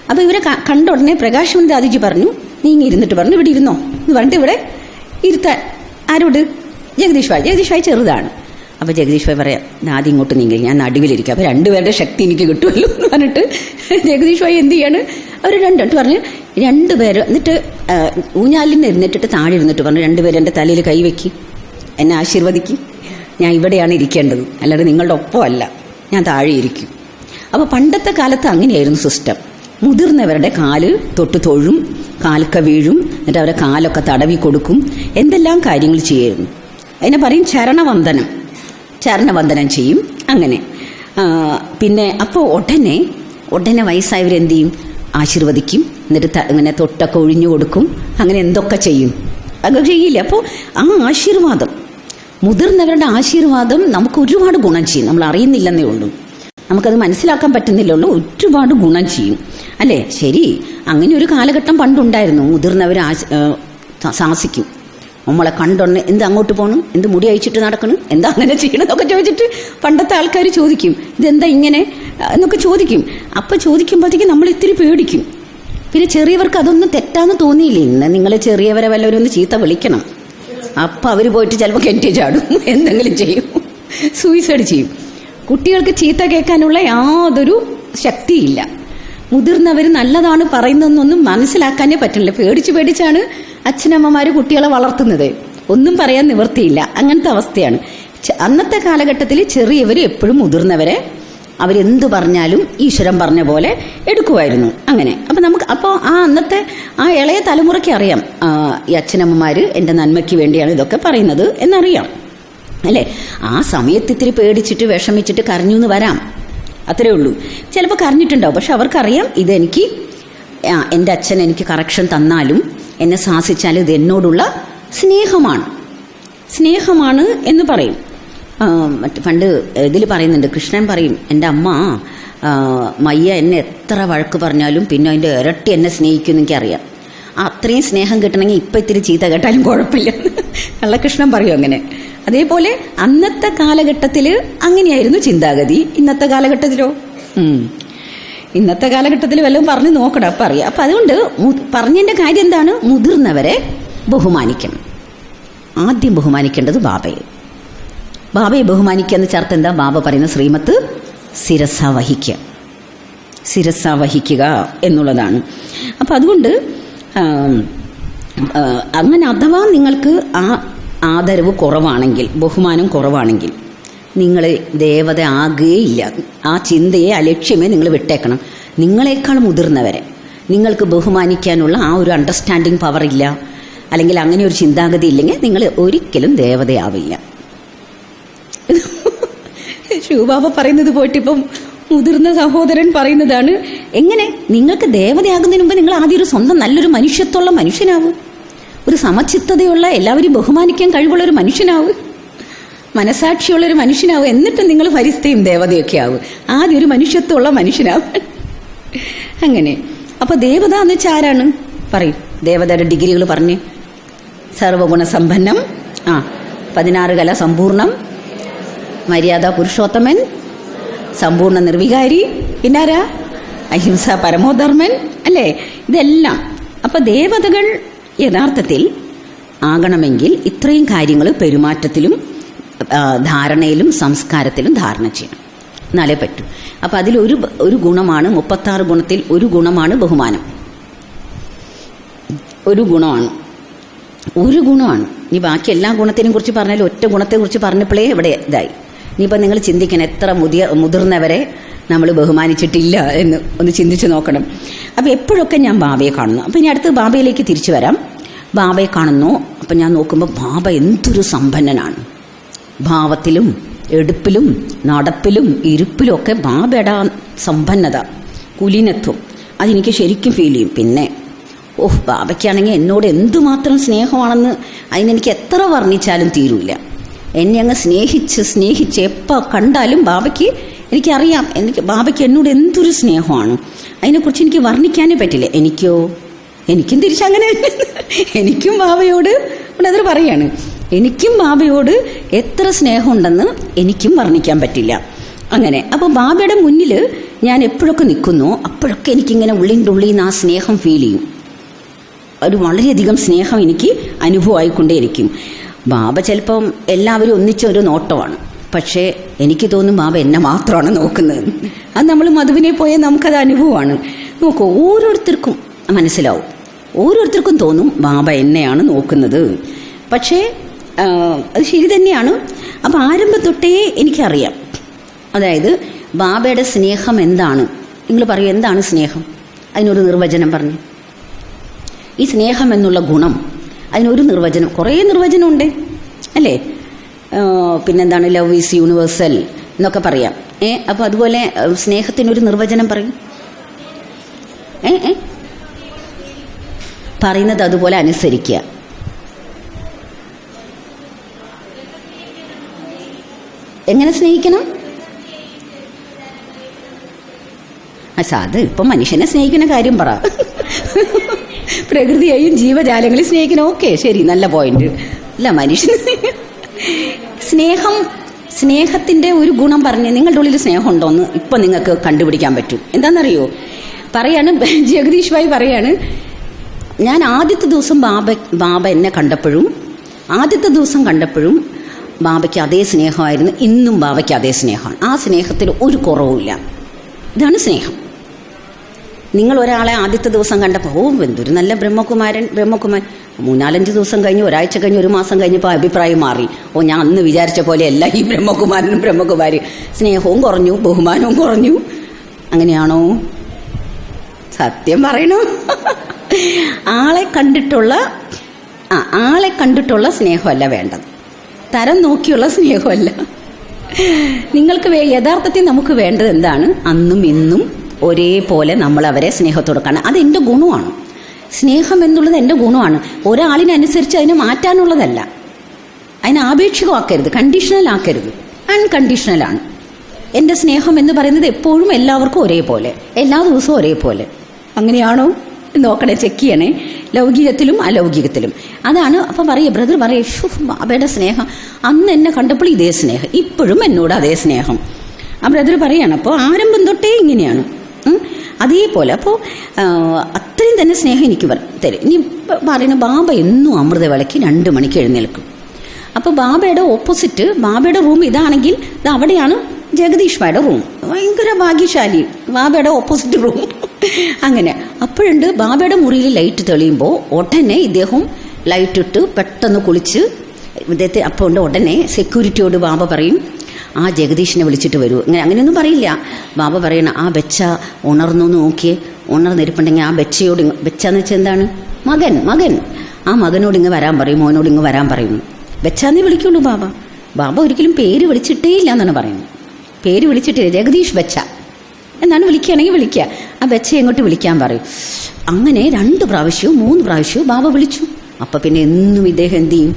അപ്പോൾ ഇവരെ കണ്ട ഉടനെ പ്രകാശമണി ദാദിജി പറഞ്ഞു, നീ ഇങ്ങനെ ഇരുന്നിട്ട് പറഞ്ഞു, ഇവിടെ ഇരുന്നോ എന്ന് പറഞ്ഞിട്ട് ഇവിടെ ഇരുത്താൻ. ആരോട്? ജഗദീഷ് ഭായ് ചെറുതാണ്. അപ്പോൾ ജഗദീഷ് ഭായ് പറയാം, ദാദി ഇങ്ങോട്ട് നീങ്ങി, ഞാൻ നടുവിലിരിക്കുക, അപ്പോൾ 2 പേരുടെ ശക്തി എനിക്ക് കിട്ടുമല്ലോ എന്ന് പറഞ്ഞിട്ട് ജഗദീഷ് ഭായ് എന്ത് ചെയ്യാണ്, അവർ രണ്ടിട്ട് പറഞ്ഞ് 2 പേര് എന്നിട്ട് ഊഞ്ഞാലിന് ഇരുന്നിട്ടിട്ട് താഴെ ഇരുന്നിട്ട് പറഞ്ഞു, 2 പേര് എൻ്റെ തലയിൽ കൈവയ്ക്ക്, എന്നെ ആശീർവദിക്കും, ഞാൻ ഇവിടെയാണ് ഇരിക്കേണ്ടത്, അല്ലാതെ നിങ്ങളുടെ ഒപ്പമല്ല, ഞാൻ താഴെ ഇരിക്കും. അപ്പോൾ പണ്ടത്തെ കാലത്ത് അങ്ങനെയായിരുന്നു സിസ്റ്റം. മുതിർന്നവരുടെ കാല് തൊട്ട് തൊഴും, കാൽക്ക വീഴും, എന്നിട്ട് അവരെ കാലൊക്കെ തടവി കൊടുക്കും, എന്തെല്ലാം കാര്യങ്ങൾ ചെയ്യായിരുന്നു. അതിനെ പറയും ചരണവന്ദനം ചെയ്യും. അങ്ങനെ പിന്നെ അപ്പോൾ ഉടനെ വയസ്സായവരെന്ത് ചെയ്യും, ആശീർവദിക്കും, എന്നിട്ട് ഇങ്ങനെ തൊട്ടൊക്കെ ഒഴിഞ്ഞു കൊടുക്കും, അങ്ങനെ എന്തൊക്കെ ചെയ്യും, അതൊക്കെ ചെയ്യില്ല. അപ്പോൾ ആ ആശീർവാദം, മുതിർന്നവരുടെ ആശീർവാദം നമുക്ക് ഒരുപാട് ഗുണം ചെയ്യും. നമ്മൾ അറിയുന്നില്ലെന്നേ ഉള്ളൂ, നമുക്കത് മനസ്സിലാക്കാൻ പറ്റുന്നില്ലുള്ളൂ, ഒരുപാട് ഗുണം ചെയ്യും അല്ലേ. ശരി, അങ്ങനെ ഒരു കാലഘട്ടം പണ്ടുണ്ടായിരുന്നു. മുതിർന്നവർ ശാസിക്കും, നമ്മളെ കണ്ടൊന്ന് എന്ത് അങ്ങോട്ട് പോകണം, എന്ത് മുടി അയച്ചിട്ട് നടക്കണം, എന്താ അങ്ങനെ ചെയ്യണം എന്നൊക്കെ ചോദിച്ചിട്ട് പണ്ടത്തെ ആൾക്കാർ ചോദിക്കും, ഇതെന്താ ഇങ്ങനെ എന്നൊക്കെ ചോദിക്കും. അപ്പം ചോദിക്കുമ്പോഴത്തേക്കും നമ്മൾ ഇത്തിരി പേടിക്കും. പിന്നെ ചെറിയവർക്ക് അതൊന്നും തെറ്റാന്ന് തോന്നിയില്ലേ, ഇന്ന് നിങ്ങൾ ചെറിയവരെ വല്ലവരും ഒന്ന് ചീത്ത വിളിക്കണം, അപ്പം അവർ പോയിട്ട് ചിലപ്പോൾ കിണറ്റിൽ ചാടും, എന്തെങ്കിലും ചെയ്യും, സൂയിസൈഡ് ചെയ്യും. കുട്ടികൾക്ക് ചീത്ത കേൾക്കാനുള്ള യാതൊരു ശക്തിയില്ല. മുതിർന്നവർ നല്ലതാണ് പറയുന്നതെന്നൊന്നും മനസ്സിലാക്കാനേ പറ്റില്ല. പേടിച്ചാണ് അച്ഛനമ്മമാർ കുട്ടികളെ വളർത്തുന്നത്. ഒന്നും പറയാൻ നിവൃത്തിയില്ല, അങ്ങനത്തെ അവസ്ഥയാണ്. അന്നത്തെ കാലഘട്ടത്തിൽ ചെറിയവർ എപ്പോഴും മുതിർന്നവരെ അവരെന്ത് പറഞ്ഞാലും ഈശ്വരൻ പറഞ്ഞ പോലെ എടുക്കുമായിരുന്നു. അങ്ങനെ അപ്പോൾ അന്നത്തെ ആ ഇളയ തലമുറയ്ക്ക് അറിയാം, ഈ അച്ഛനമ്മമാർ എൻ്റെ നന്മയ്ക്ക് വേണ്ടിയാണ് ഇതൊക്കെ പറയുന്നത് എന്നറിയാം അല്ലേ. ആ സമയത്ത് ഇത്തിരി പേടിച്ചിട്ട് വിഷമിച്ചിട്ട് കരഞ്ഞു എന്ന് വരാം, അത്രേ ഉള്ളൂ. ചിലപ്പോൾ കരഞ്ഞിട്ടുണ്ടാവും, പക്ഷെ അവർക്കറിയാം ഇതെനിക്ക് എൻ്റെ അച്ഛൻ എനിക്ക് കറക്ഷൻ തന്നാലും എന്നെ ശാസിച്ചാലും ഇത് എന്നോടുള്ള സ്നേഹമാണ് എന്ന് പറയും. പണ്ട് ഇതിൽ പറയുന്നുണ്ട്, കൃഷ്ണൻ പറയും, എൻ്റെ അമ്മ മയ്യ എന്നെ എത്ര വഴക്ക് പറഞ്ഞാലും പിന്നെ അതിൻ്റെ ഇരട്ടി എന്നെ സ്നേഹിക്കുമെന്ന് എനിക്കറിയാം. അത്രയും സ്നേഹം കിട്ടണമെങ്കിൽ ഇപ്പം ഇത്തിരി ചീത്ത കേട്ടാലും കുഴപ്പമില്ല കള്ളകൃഷ്ണൻ പറയും അങ്ങനെ. അതേപോലെ അന്നത്തെ കാലഘട്ടത്തിൽ അങ്ങനെയായിരുന്നു ചിന്താഗതി. ഇന്നത്തെ കാലഘട്ടത്തിലോ ഇന്നത്തെ കാലഘട്ടത്തിൽ വല്ലതും പറഞ്ഞു നോക്കണം, അപ്പം അറിയാം. അപ്പം അതുകൊണ്ട് പറഞ്ഞതിൻ്റെ കാര്യം എന്താണ്, മുതിർന്നവരെ ബഹുമാനിക്കണം. ആദ്യം ബഹുമാനിക്കേണ്ടത് ബാബയെ ബഹുമാനിക്കുക എന്ന് ചേർത്ത് എന്താ ബാബ പറയുന്ന, ശ്രീമത്ത് ശിരസ വഹിക്കുക എന്നുള്ളതാണ്. അപ്പം അതുകൊണ്ട് അങ്ങനെ അഥവാ നിങ്ങൾക്ക് ആ ആദരവ് കുറവാണെങ്കിൽ, ബഹുമാനം കുറവാണെങ്കിൽ നിങ്ങൾ ദേവത ആകുകയില്ല. ആ ചിന്തയെ, ആ ലക്ഷ്യമേ നിങ്ങൾ വിട്ടേക്കണം. നിങ്ങളെക്കാൾ മുതിർന്നവരെ നിങ്ങൾക്ക് ബഹുമാനിക്കാനുള്ള ആ ഒരു അണ്ടർസ്റ്റാൻഡിങ് പവർ ഇല്ല, അല്ലെങ്കിൽ അങ്ങനെ ഒരു ചിന്താഗതി ഇല്ലെങ്കിൽ നിങ്ങൾ ഒരിക്കലും ദേവതയാവില്ല. ശിവബാബ പറയുന്നത് പോയിട്ട് ഇപ്പം മുതിർന്ന സഹോദരൻ പറയുന്നതാണ്, എങ്ങനെ നിങ്ങൾക്ക് ദേവതയാകുന്നതിന് മുമ്പ് നിങ്ങൾ ആദ്യം ഒരു സ്വന്തം നല്ലൊരു മനുഷ്യത്വമുള്ള മനുഷ്യനാവും, ഒരു സമചിത്തതയുള്ള എല്ലാവരും ബഹുമാനിക്കാൻ കഴിവുള്ള ഒരു മനുഷ്യനാവും, മനസാക്ഷിയുള്ളൊരു മനുഷ്യനാവും. എന്നിട്ട് നിങ്ങൾ ഫരിസ്തയും ദേവതയൊക്കെ ആവും. ആദ്യം ഒരു മനുഷ്യത്വമുള്ള മനുഷ്യനാവും. അങ്ങനെ അപ്പൊ ദേവത എന്ന് വെച്ചാൽ ആരാണ് പറയും? ദേവതയുടെ ഡിഗ്രികൾ പറഞ്ഞ്, സർവഗുണസമ്പന്നം, 16 കല സമ്പൂർണം, മര്യാദ പുരുഷോത്തമൻ, സമ്പൂർണ്ണ നിർവികാരി, പിന്നാരാ അഹിംസ പരമോധർമ്മൻ അല്ലേ, ഇതെല്ലാം. അപ്പൊ ദേവതകൾ യഥാർത്ഥത്തിൽ ആകണമെങ്കിൽ ഇത്രയും കാര്യങ്ങൾ പെരുമാറ്റത്തിലും ധാരണയിലും സംസ്കാരത്തിലും ധാരണ ചെയ്യണം, എന്നാലേ പറ്റൂ. അപ്പം അതിലൊരു ഗുണമാണ്, 36 ഗുണത്തിൽ ഒരു ഗുണമാണ് ബഹുമാനം. ഒരു ഗുണമാണ്. ഇനി ബാക്കി എല്ലാ ഗുണത്തിനെയും കുറിച്ച് പറഞ്ഞാലും ഒറ്റ ഗുണത്തെക്കുറിച്ച് പറഞ്ഞപ്പോഴേ ഇവിടെ ഇതായി. ഇനിയിപ്പോൾ നിങ്ങൾ ചിന്തിക്കണം, എത്ര മുതിർന്നവരെ നമ്മൾ ബഹുമാനിച്ചിട്ടില്ല എന്ന് ഒന്ന് ചിന്തിച്ച് നോക്കണം. അപ്പോൾ എപ്പോഴൊക്കെ ഞാൻ ബാബയെ കാണുന്നു. അപ്പോൾ ഇനി അടുത്ത് ബാബയിലേക്ക് തിരിച്ചു വരാം. ബാബയെ കാണുന്നു. അപ്പം ഞാൻ നോക്കുമ്പോൾ ബാബ എന്തൊരു സമ്പന്നനാണ്. ഭാവത്തിലും എടുപ്പിലും നടപ്പിലും ഇരിപ്പിലും ഒക്കെ ബാബയുടെ സമ്പന്നത, കുലീനത്വം അതെനിക്ക് ശരിക്കും ഫീൽ ചെയ്യും. പിന്നെ ബാബയ്ക്കാണെങ്കിൽ എന്നോട് എന്തുമാത്രം സ്നേഹമാണെന്ന് അതിനെനിക്ക് എത്ര വർണ്ണിച്ചാലും തീരൂല. എന്നെ അങ്ങ് സ്നേഹിച്ച് എപ്പോൾ കണ്ടാലും ബാബയ്ക്ക് എനിക്കറിയാം, ബാബയ്ക്ക് എന്നോട് എന്തൊരു സ്നേഹമാണ്. അതിനെക്കുറിച്ച് എനിക്ക് വർണ്ണിക്കാനേ പറ്റില്ല. എനിക്കും തിരിച്ചങ്ങനെ എനിക്കും ബാബയോട് അത് പറയാണ്, എനിക്കും ബാബയോട് എത്ര സ്നേഹമുണ്ടെന്ന് എനിക്കും വർണ്ണിക്കാൻ പറ്റില്ല. അങ്ങനെ അപ്പോൾ ബാബയുടെ മുന്നിൽ ഞാൻ എപ്പോഴൊക്കെ നിൽക്കുന്നു അപ്പോഴൊക്കെ എനിക്കിങ്ങനെ ഉള്ളിൻ്റെ ഉള്ളിൽ നിന്ന് ആ സ്നേഹം ഫീൽ ചെയ്യും. ഒരു വളരെയധികം സ്നേഹം എനിക്ക് അനുഭവമായിക്കൊണ്ടേയിരിക്കും. ബാബ ചിലപ്പം എല്ലാവരും ഒന്നിച്ചൊരു നോട്ടമാണ്, പക്ഷേ എനിക്ക് തോന്നും ബാബ എന്നെ മാത്രമാണ് നോക്കുന്നത്. അത് നമ്മൾ മധുവിനെ പോയാൽ നമുക്കത് അനുഭവമാണ്. നോക്കൂ, ഓരോരുത്തർക്കും മനസ്സിലാവും, ഓരോരുത്തർക്കും തോന്നും ബാബ എന്നെയാണ് നോക്കുന്നത്. പക്ഷേ അത് ശരി തന്നെയാണ്. അപ്പം ആരംഭം തൊട്ടേ എനിക്കറിയാം, അതായത് ബാബയുടെ സ്നേഹം എന്താണ്. നിങ്ങൾ പറയൂ, എന്താണ് സ്നേഹം? അതിനൊരു നിർവചനം പറഞ്ഞു. ഈ സ്നേഹം എന്നുള്ള ഗുണം, അതിനൊരു നിർവചനം, കുറേ നിർവചനമുണ്ട് അല്ലേ? പിന്നെന്താണ്, ലവ് ഈസ് യൂണിവേഴ്സൽ എന്നൊക്കെ പറയാം. അപ്പോൾ അതുപോലെ സ്നേഹത്തിനൊരു നിർവചനം പറയും. പറയുന്നത് അതുപോലെ അനുസരിക്കുക. എങ്ങനെ സ്നേഹിക്കണം? അത് ഇപ്പം മനുഷ്യനെ സ്നേഹിക്കുന്ന കാര്യം പറ. പ്രകൃതിയെയും ജീവജാലങ്ങളെ സ്നേഹിക്കണം. ഓക്കെ, ശരി, നല്ല പോയിന്റ്. അല്ല, മനുഷ്യന് സ്നേഹത്തിന്റെ ഒരു ഗുണം പറഞ്ഞ് നിങ്ങളുടെ ഉള്ളിൽ സ്നേഹം ഉണ്ടോയെന്ന് ഇപ്പം നിങ്ങൾക്ക് കണ്ടുപിടിക്കാൻ പറ്റും. എന്താണെന്നറിയോ? പറയാണ്, ജഗദീഷ് ഭായ് പറയാണ്, ഞാൻ ആദ്യത്തെ ദിവസം ബാബ എന്നെ കണ്ടപ്പോഴും ബാബയ്ക്ക് അതേ സ്നേഹമായിരുന്നു. ഇന്നും ബാബയ്ക്ക് അതേ സ്നേഹമാണ്. ആ സ്നേഹത്തിൽ ഒരു കുറവുമില്ല. ഇതാണ് സ്നേഹം. നിങ്ങൾ ഒരാളെ ആദ്യത്തെ ദിവസം കണ്ടപ്പോൾ എന്തൊരു നല്ല ബ്രഹ്മകുമാരൻ. 3-4 ദിവസം കഴിഞ്ഞ്, ഒരാഴ്ച കഴിഞ്ഞ്, ഒരു മാസം കഴിഞ്ഞപ്പോൾ അഭിപ്രായം മാറി. ഞാൻ അന്ന് വിചാരിച്ച പോലെയല്ല ഈ ബ്രഹ്മകുമാരി. സ്നേഹവും കുറഞ്ഞു, ബഹുമാനവും കുറഞ്ഞു. അങ്ങനെയാണോ? സത്യം പറയണോ? ആളെ കണ്ടിട്ടുള്ള സ്നേഹമല്ല വേണ്ടത്, തരം നോക്കിയുള്ള സ്നേഹമല്ല. നിങ്ങൾക്ക് യഥാർത്ഥത്തിൽ നമുക്ക് വേണ്ടത് എന്താണ്? അന്നും ഇന്നും ഒരേപോലെ നമ്മൾ അവരെ സ്നേഹത്തോടെ കാണാം. അതെൻ്റെ ഗുണമാണ്. സ്നേഹം എന്നുള്ളത് എൻ്റെ ഗുണമാണ്. ഒരാളിനനുസരിച്ച് അതിനെ മാറ്റാനുള്ളതല്ല. അതിനെ ആപേക്ഷികമാക്കരുത്, കണ്ടീഷണൽ ആക്കരുത്. അൺകണ്ടീഷണലാണ് എൻ്റെ സ്നേഹം എന്ന് പറയുന്നത്. എപ്പോഴും എല്ലാവർക്കും ഒരേപോലെ, എല്ലാ ദിവസവും ഒരേപോലെ. അങ്ങനെയാണോ? നോക്കണേ, ചെക്ക് ചെയ്യണേ, ലൗകികത്തിലും അലൗകികത്തിലും. അതാണ്. അപ്പം ബ്രദർ പറയേ, ബാബയുടെ സ്നേഹം അന്ന് എന്നെ കണ്ടപ്പോൾ ഇതേ സ്നേഹം, ഇപ്പോഴും എന്നോട് അതേ സ്നേഹം. ആ ബ്രദർ പറയാണ്, അപ്പോൾ ആരംഭം തൊട്ടേ ഇങ്ങനെയാണ്, അതേപോലെ. അപ്പോൾ അത്രയും തന്നെ സ്നേഹം എനിക്ക് തരും. ഇനി പറയുന്ന ബാബ എന്നും അമൃതവേളയ്ക്ക് 2 മണിക്ക് എഴുന്നേൽക്കും. അപ്പോൾ ബാബയുടെ ഓപ്പോസിറ്റ്, ബാബയുടെ റൂം ഇതാണെങ്കിൽ ഇത് അവിടെയാണ് ജഗദീഷ് ഭായുടെ റൂം. ഭയങ്കര ഭാഗ്യശാലി, ബാബയുടെ ഓപ്പോസിറ്റ് റൂം. അങ്ങനെ അപ്പോഴുണ്ട് ബാബയുടെ മുറിയിൽ ലൈറ്റ് തെളിയുമ്പോൾ ഉടനെ ഇദ്ദേഹം ലൈറ്റ് ഇട്ട് പെട്ടെന്ന് കുളിച്ച് ഇദ്ദേഹത്തെ. അപ്പോൾ ഉണ്ട് ഉടനെ സെക്യൂരിറ്റിയോട് ബാബ പറയും, ആ ജഗദീഷിനെ വിളിച്ചിട്ട് വരൂ. അങ്ങനെയൊന്നും പറയില്ല. ബാബ പറയണം, ആ ബെച്ച ഉണർന്നു നോക്കിയേ, ഉണർന്നിരിപ്പുണ്ടെങ്കിൽ ആ ബെച്ചയോട്, ബെച്ചാന്ന് വെച്ചാൽ എന്താണ്? മകൻ. ആ മകനോട് ഇങ്ങ് വരാൻ പറയും, മോനോട് ഇങ്ങ് വരാൻ പറയും. ബെച്ചാന്നേ വിളിക്കുള്ളൂ ബാബ ഒരിക്കലും പേര് വിളിച്ചിട്ടേ ഇല്ല എന്നാണ് പറയുന്നത്. പേര് വിളിച്ചിട്ടില്ല, ജഗദീഷ് ബെച്ച എന്നാണ് വിളിക്കുകയാണെങ്കിൽ വിളിക്കുക. ആ ബെച്ചയെ എങ്ങോട്ട് വിളിക്കാൻ പറയും. അങ്ങനെ 2 പ്രാവശ്യവും 3 പ്രാവശ്യവും ബാബ വിളിച്ചു. അപ്പം പിന്നെ എന്നും ഇദ്ദേഹം എന്ത് ചെയ്യും?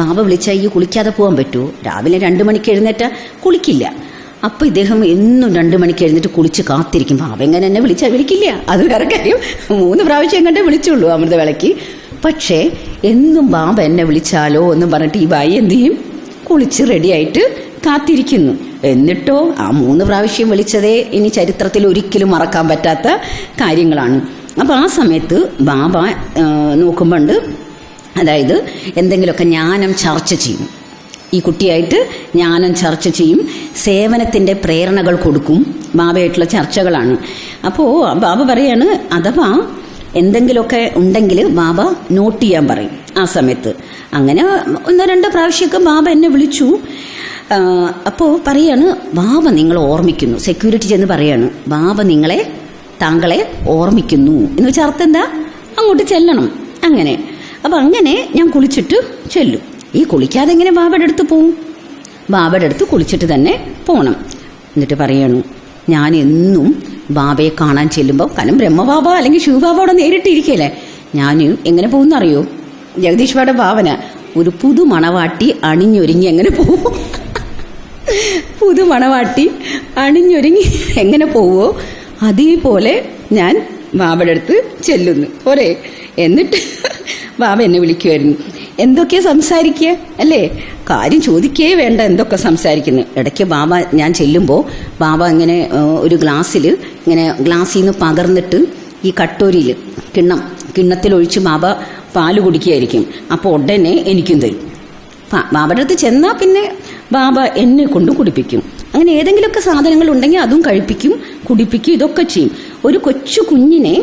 ബാബ വിളിച്ചാൽ ഈ കുളിക്കാതെ പോകാൻ പറ്റുമോ? രാവിലെ 2 മണിക്ക് എഴുന്നേറ്റാൽ കുളിക്കില്ല. അപ്പോൾ ഇദ്ദേഹം എന്നും 2 മണിക്ക് എഴുന്നേറ്റ് കുളിച്ച് കാത്തിരിക്കും. ബാബ എങ്ങനെ എന്നെ വിളിക്കില്ല, അത് വേറെ കാര്യം. 3 പ്രാവശ്യം എങ്ങോട്ടേ വിളിച്ചുള്ളൂ അമൃതവേളയ്ക്ക്. പക്ഷേ എന്നും ബാബ എന്നെ വിളിച്ചാലോ എന്നും പറഞ്ഞിട്ട് ഈ ബായി എന്ത് ചെയ്യും? കുളിച്ച് റെഡിയായിട്ട് കാത്തിരിക്കുന്നു. എന്നിട്ടോ ആ 3 പ്രാവശ്യം വിളിച്ചതേ ഇനി ചരിത്രത്തിൽ ഒരിക്കലും മറക്കാൻ പറ്റാത്ത കാര്യങ്ങളാണ്. അപ്പോൾ ആ സമയത്ത് ബാബ നോക്കുമ്പോണ്ട്, അതായത് എന്തെങ്കിലുമൊക്കെ ജ്ഞാനം ചർച്ച ചെയ്യും. ഈ കുട്ടിയായിട്ട് ജ്ഞാനം ചർച്ച ചെയ്യും, സേവനത്തിൻ്റെ പ്രേരണകൾ കൊടുക്കും. ബാബയായിട്ടുള്ള ചർച്ചകളാണ്. അപ്പോൾ ബാബ പറയാണ്, അഥവാ എന്തെങ്കിലുമൊക്കെ ഉണ്ടെങ്കിൽ ബാബ നോട്ട് ചെയ്യാൻ പറയും ആ സമയത്ത്. അങ്ങനെ 1-2 പ്രാവശ്യമൊക്കെ ബാബ എന്നെ വിളിച്ചു. അപ്പോൾ പറയാണ്, ബാബ നിങ്ങളെ ഓർമ്മിക്കുന്നു. സെക്യൂരിറ്റി ചെന്ന് പറയാണ്, ബാബ താങ്കളെ ഓർമ്മിക്കുന്നു എന്ന് വെച്ചാൽ അർത്ഥം എന്താ, അങ്ങോട്ട് ചെല്ലണം. അങ്ങനെ അപ്പം അങ്ങനെ ഞാൻ കുളിച്ചിട്ട് ചെല്ലും. ഈ കുളിക്കാതെ എങ്ങനെ ബാബയുടെ അടുത്ത് പോവും? ബാബയുടെ അടുത്ത് കുളിച്ചിട്ട് തന്നെ പോകണം. എന്നിട്ട് പറയണു, ഞാൻ എന്നും ബാബയെ കാണാൻ ചെല്ലുമ്പോൾ, കാരണം ബ്രഹ്മബാബ അല്ലെങ്കിൽ ശിവബാബ അവിടെ നേരിട്ടിരിക്കല്ലേ, ഞാൻ എങ്ങനെ പോകുന്നറിയോ? ജഗദീഷ് ബാബയുടെ ഭാവന, ഒരു പുതു മണവാട്ടി അണിഞ്ഞൊരുങ്ങി എങ്ങനെ പോവും? പുതു മണവാട്ടി അണിഞ്ഞൊരുങ്ങി എങ്ങനെ പോവോ അതേപോലെ ഞാൻ ബാബയുടെ അടുത്ത് ചെല്ലുന്നു പോരെ. എന്നിട്ട് ബാബ എന്നെ വിളിക്കുമായിരുന്നു. എന്തൊക്കെയാ സംസാരിക്കുക അല്ലേ, കാര്യം ചോദിക്കേ വേണ്ട, എന്തൊക്കെ സംസാരിക്കുന്നു. ഇടയ്ക്ക് ബാബ ഞാൻ ചെല്ലുമ്പോൾ ബാബ ഇങ്ങനെ ഒരു ഗ്ലാസ്സിൽ ഗ്ലാസ്സിൽ നിന്ന് പകർന്നിട്ട് ഈ കട്ടോരിയിൽ കിണ്ണത്തിലൊഴിച്ച് ബാബ പാല് കുടിക്കുകയായിരിക്കും. അപ്പോൾ ഉടനെ എനിക്കും തരും. ബാബയുടെ അടുത്ത് ചെന്നാൽ പിന്നെ ബാബ എന്നെ കൊണ്ട് കുടിപ്പിക്കും. അങ്ങനെ ഏതെങ്കിലുമൊക്കെ സാധനങ്ങൾ ഉണ്ടെങ്കിൽ അതും കഴിപ്പിക്കും, കുടിപ്പിക്കും, ഇതൊക്കെ ചെയ്യും. ഒരു കൊച്ചു കുഞ്ഞിനെ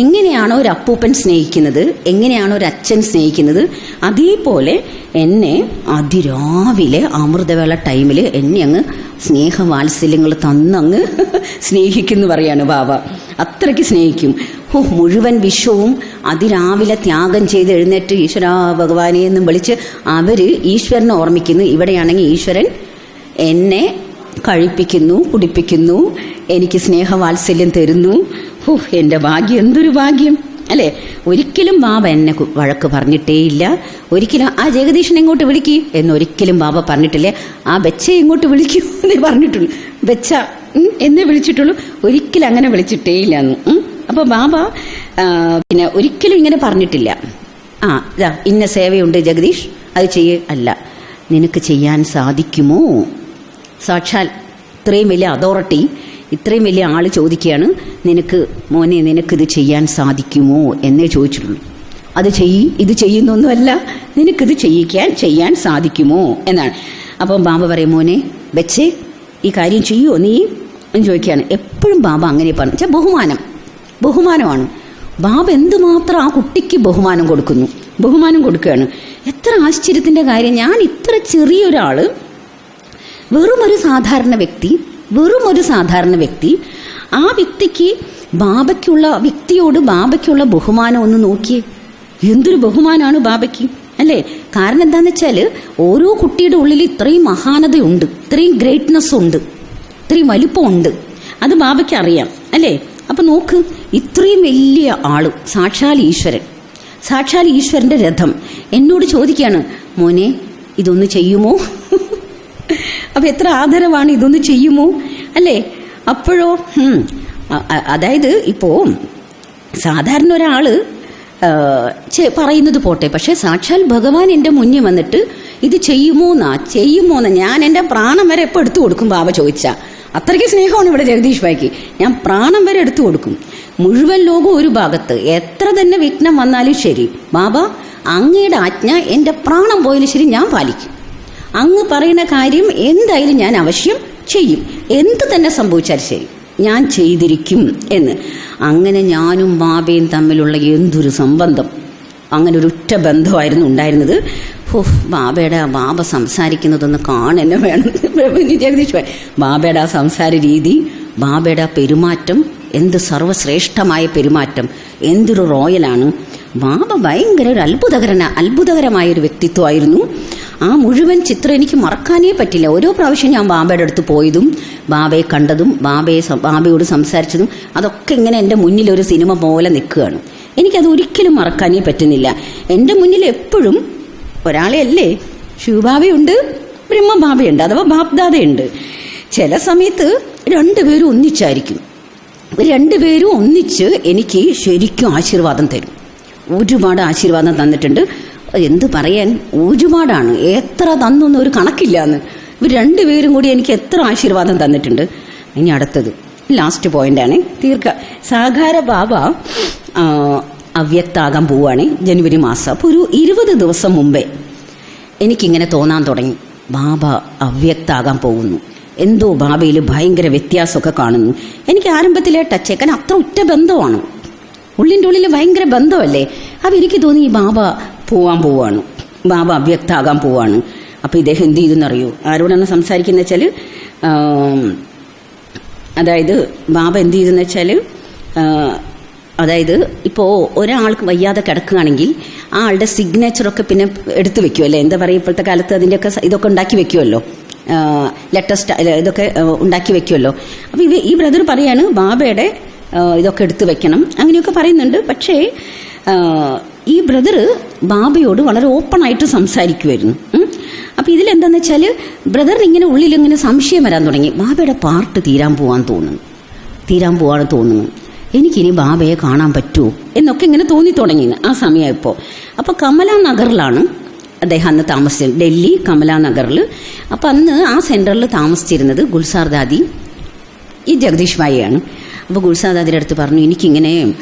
എങ്ങനെയാണോ ഒരു അപ്പൂപ്പൻ സ്നേഹിക്കുന്നത്, എങ്ങനെയാണോ ഒരു അച്ഛൻ സ്നേഹിക്കുന്നത്, അതേപോലെ എന്നെ അതിരാവിലെ അമൃതവേള ടൈമിൽ എന്നെ അങ്ങ് സ്നേഹവാത്സല്യങ്ങൾ തന്നങ്ങ് സ്നേഹിക്കുന്നു പറയാണ് ബാബ. അത്രയ്ക്ക് സ്നേഹിക്കും. മുഴുവൻ വിശ്വവും അതിരാവിലെ ത്യാഗം ചെയ്ത് എഴുന്നേറ്റ് ഈശ്വര ഭഗവാനെ എന്നും വിളിച്ച് അവര് ഈശ്വരനെ ഓർമ്മിക്കുന്നു. ഇവിടെയാണെങ്കിൽ ഈശ്വരൻ എന്നെ കഴിപ്പിക്കുന്നു, കുടിപ്പിക്കുന്നു, എനിക്ക് സ്നേഹവാത്സല്യം തരുന്നു. എൻ്റെ ഭാഗ്യം, എന്തൊരു ഭാഗ്യം അല്ലേ. ഒരിക്കലും ബാബ എന്നെ വഴക്ക് പറഞ്ഞിട്ടേയില്ല. ഒരിക്കലും ആ ജഗദീശനെ ഇങ്ങോട്ട് വിളിക്കൂ എന്നൊരിക്കലും ബാബ പറഞ്ഞിട്ടില്ല. ആ ബച്ചയെ ഇങ്ങോട്ട് വിളിക്കൂ എന്നേ പറഞ്ഞിട്ടുള്ളൂ. ബച്ച എന്നേ വിളിച്ചിട്ടുള്ളൂ, ഒരിക്കലും അങ്ങനെ വിളിച്ചിട്ടേയില്ല എന്ന്. അപ്പോൾ ബാബ പിന്നെ ഒരിക്കലും ഇങ്ങനെ പറഞ്ഞിട്ടില്ല, ഇതാ ഇന്ന സേവയുണ്ട് ജഗദീഷ്, അത് ചെയ്യേ. അല്ല, നിനക്ക് ചെയ്യാൻ സാധിക്കുമോ? സാക്ഷാൽ ഇത്രയും വലിയ അതോറിറ്റി, ഇത്രയും വലിയ ആൾ ചോദിക്കുകയാണ്, മോനെ നിനക്കിത് ചെയ്യാൻ സാധിക്കുമോ എന്നേ ചോദിച്ചിട്ടുള്ളൂ. അത് ഇത് ചെയ്യുന്നൊന്നുമല്ല, നിനക്കിത് ചെയ്യാൻ സാധിക്കുമോ എന്നാണ്. അപ്പം ബാബ പറയും, മോനെ ബച്ചേ ഈ കാര്യം ചെയ്യുമോ നീ എന്ന് ചോദിക്കുകയാണ്. എപ്പോഴും ബാബ അങ്ങനെ പറഞ്ഞു വെച്ചാൽ ബഹുമാനമാണ്. ബാബ എന്തുമാത്രം ആ കുട്ടിക്ക് ബഹുമാനം കൊടുക്കുകയാണ്. എത്ര ആശ്ചര്യത്തിൻ്റെ കാര്യം. ഞാൻ ഇത്ര ചെറിയൊരാള്, വെറുമൊരു സാധാരണ വ്യക്തി, ആ വ്യക്തിക്ക് വ്യക്തിയോട് ബാബയ്ക്കുള്ള ബഹുമാനം ഒന്ന് നോക്കിയേ. എന്തൊരു ബഹുമാനമാണ് ബാബയ്ക്ക് അല്ലേ. കാരണം എന്താന്ന് വെച്ചാൽ ഓരോ കുട്ടിയുടെ ഉള്ളിൽ ഇത്രയും മഹാനതയുണ്ട്, ഇത്രയും ഗ്രേറ്റ്നെസ് ഉണ്ട്, ഇത്രയും വലിപ്പമുണ്ട്. അത് ബാബയ്ക്ക് അറിയാം അല്ലേ. അപ്പൊ നോക്ക്, ഇത്രയും വലിയ ആള് സാക്ഷാൽ ഈശ്വരന്റെ രഥം എന്നോട് ചോദിക്കുകയാണ്, മോനെ ഇതൊന്ന് ചെയ്യുമോ? അപ്പൊ എത്ര ആദരവാണ്, ഇതൊന്ന് ചെയ്യുമോ അല്ലേ. അപ്പോഴോ അതായത് ഇപ്പോ സാധാരണ ഒരാള് പറയുന്നത് പോട്ടെ, പക്ഷെ സാക്ഷാൽ ഭഗവാൻ എൻ്റെ മുന്നിൽ വന്നിട്ട് ഇത് ചെയ്യുമോന്നാ ഞാൻ എൻ്റെ പ്രാണം വരെ എപ്പോൾ എടുത്തു കൊടുക്കും ബാബ ചോദിച്ചാ. അത്രയ്ക്ക് സ്നേഹമാണ് ഇവിടെ ജഗദീഷ് ഭായിക്ക്. ഞാൻ പ്രാണം വരെ എടുത്തു കൊടുക്കും. മുഴുവൻ ലോകം ഒരു ഭാഗത്ത്, എത്ര തന്നെ വിഘ്നം വന്നാലും ശരി, ബാബ അങ്ങയുടെ ആജ്ഞ എൻ്റെ പ്രാണം പോയാലും ശരി ഞാൻ പാലിക്കും. അങ്ങ് പറയുന്ന കാര്യം എന്തായാലും ഞാൻ അവശ്യം ചെയ്യും, എന്ത് തന്നെ സംഭവിച്ചാലും ശരി ഞാൻ ചെയ്തിരിക്കും എന്ന്. അങ്ങനെ ഞാനും ബാബയും തമ്മിലുള്ള എന്തൊരു സംബന്ധം, അങ്ങനെ ഒരു ഉറ്റ ബന്ധമായിരുന്നു ഉണ്ടായിരുന്നത്. ബാബ സംസാരിക്കുന്നതൊന്ന് കാണുന്നെ വേണം ജഗദീഷ് ഭായ്. ബാബയുടെ ആ സംസാര രീതി, ബാബയുടെ ആ പെരുമാറ്റം, എന്ത് സർവശ്രേഷ്ഠമായ പെരുമാറ്റം, എന്തൊരു റോയലാണ്. ബാബ ഭയങ്കര ഒരു അത്ഭുതകരമായൊരു വ്യക്തിത്വമായിരുന്നു. ആ മുഴുവൻ ചിത്രം എനിക്ക് മറക്കാനേ പറ്റില്ല. ഓരോ പ്രാവശ്യം ഞാൻ ബാബയുടെ അടുത്ത് പോയതും ബാബയെ കണ്ടതും ബാബയോട് സംസാരിച്ചതും അതൊക്കെ ഇങ്ങനെ എൻ്റെ മുന്നിൽ ഒരു സിനിമ പോലെ നിൽക്കുകയാണ്. എനിക്കത് ഒരിക്കലും മറക്കാനേ പറ്റുന്നില്ല. എൻ്റെ മുന്നിൽ എപ്പോഴും ഒരാളെ അല്ലേ, ശിവബാബയുണ്ട്, ബ്രഹ്മബാബയുണ്ട്, അഥവാ ബാപ്ദാദയുണ്ട്. ചില സമയത്ത് രണ്ടുപേരും ഒന്നിച്ചായിരിക്കും. രണ്ടുപേരും ഒന്നിച്ച് എനിക്ക് ശരിക്കും ആശീർവാദം തരും. ഒരുപാട് ആശീർവാദം തന്നിട്ടുണ്ട്. എന്ത് പറയാൻ, ഒരുപാടാണ്. എത്ര തന്നൊന്നും ഒരു കണക്കില്ല എന്ന്. ഇവർ രണ്ടുപേരും കൂടി എനിക്ക് എത്ര ആശീർവാദം തന്നിട്ടുണ്ട്. ഇനി അടുത്തത് ലാസ്റ്റ് പോയിന്റാണ്. സാകാര ബാബ അവ്യക്താകാൻ പോവുകയാണ് ജനുവരി മാസം. അപ്പോൾ ഒരു 20 ദിവസം മുമ്പേ എനിക്കിങ്ങനെ തോന്നാൻ തുടങ്ങി, ബാബ അവ്യക്താകാൻ പോകുന്നു, എന്തോ ബാബയിൽ ഭയങ്കര വ്യത്യാസമൊക്കെ കാണുന്നു. എനിക്ക് ആരംഭത്തിലെ ടച്ച്, കാരണം അത്ര ഉറ്റ ബന്ധമാണ്. ഉള്ളിൻ്റെ ഉള്ളിൽ ഭയങ്കര ബന്ധമല്ലേ. അപ്പം എനിക്ക് തോന്നി ഈ ബാബ പോവാൻ പോവാണ്, ബാബ അവ്യക്തമാകാൻ പോവാണ്. അപ്പം ഇദ്ദേഹം എന്ത് ചെയ്തെന്നറിയൂ, ആരോടാണ് സംസാരിക്കുന്ന വെച്ചാൽ, അതായത് ബാബ എന്ത് ചെയ്തെന്ന് വെച്ചാൽ, അതായത് ഇപ്പോൾ ഒരാൾക്ക് വയ്യാതെ കിടക്കുകയാണെങ്കിൽ ആ ആളുടെ സിഗ്നേച്ചറൊക്കെ പിന്നെ എടുത്തു വെക്കുമല്ലേ, എന്താ പറയുക, ഇപ്പോഴത്തെ കാലത്ത് അതിൻ്റെയൊക്കെ ഇതൊക്കെ ഉണ്ടാക്കി വെക്കുമല്ലോ, ലെറ്റസ്റ്റ് ഇതൊക്കെ ഉണ്ടാക്കി വെക്കുമല്ലോ. അപ്പോൾ ഈ ബ്രദർ പറയാണ് ബാബയുടെ ഇതൊക്കെ എടുത്തു വെക്കണം, അങ്ങനെയൊക്കെ പറയുന്നുണ്ട്. പക്ഷേ ഈ ബ്രദർ ബാബയോട് വളരെ ഓപ്പണായിട്ട് സംസാരിക്കുമായിരുന്നു. അപ്പോൾ ഇതിലെന്താണെന്ന് വെച്ചാൽ ബ്രദറിന് ഇങ്ങനെ ഉള്ളിലിങ്ങനെ സംശയം വരാൻ തുടങ്ങി, ബാബയുടെ പാർട്ട് തീരാൻ പോവാണ് തോന്നുന്നു, എനിക്കിനി ബാബയെ കാണാൻ പറ്റുമോ എന്നൊക്കെ ഇങ്ങനെ തോന്നി തുടങ്ങി ആ സമയം ഇപ്പോൾ. അപ്പോൾ കമലാ നഗറിലാണ് അദ്ദേഹം അന്ന് താമസിച്ചത്, ഡൽഹി കമലാ നഗറിൽ. അപ്പം അന്ന് ആ സെൻറ്ററിൽ താമസിച്ചിരുന്നത് ഗുൽസാർ ദാദി ഈ ജഗദീഷ് ഭായിയാണ്. അപ്പോൾ ഗുൽസാർ ദാദിയുടെ അടുത്ത് പറഞ്ഞു, എനിക്കിങ്ങനെ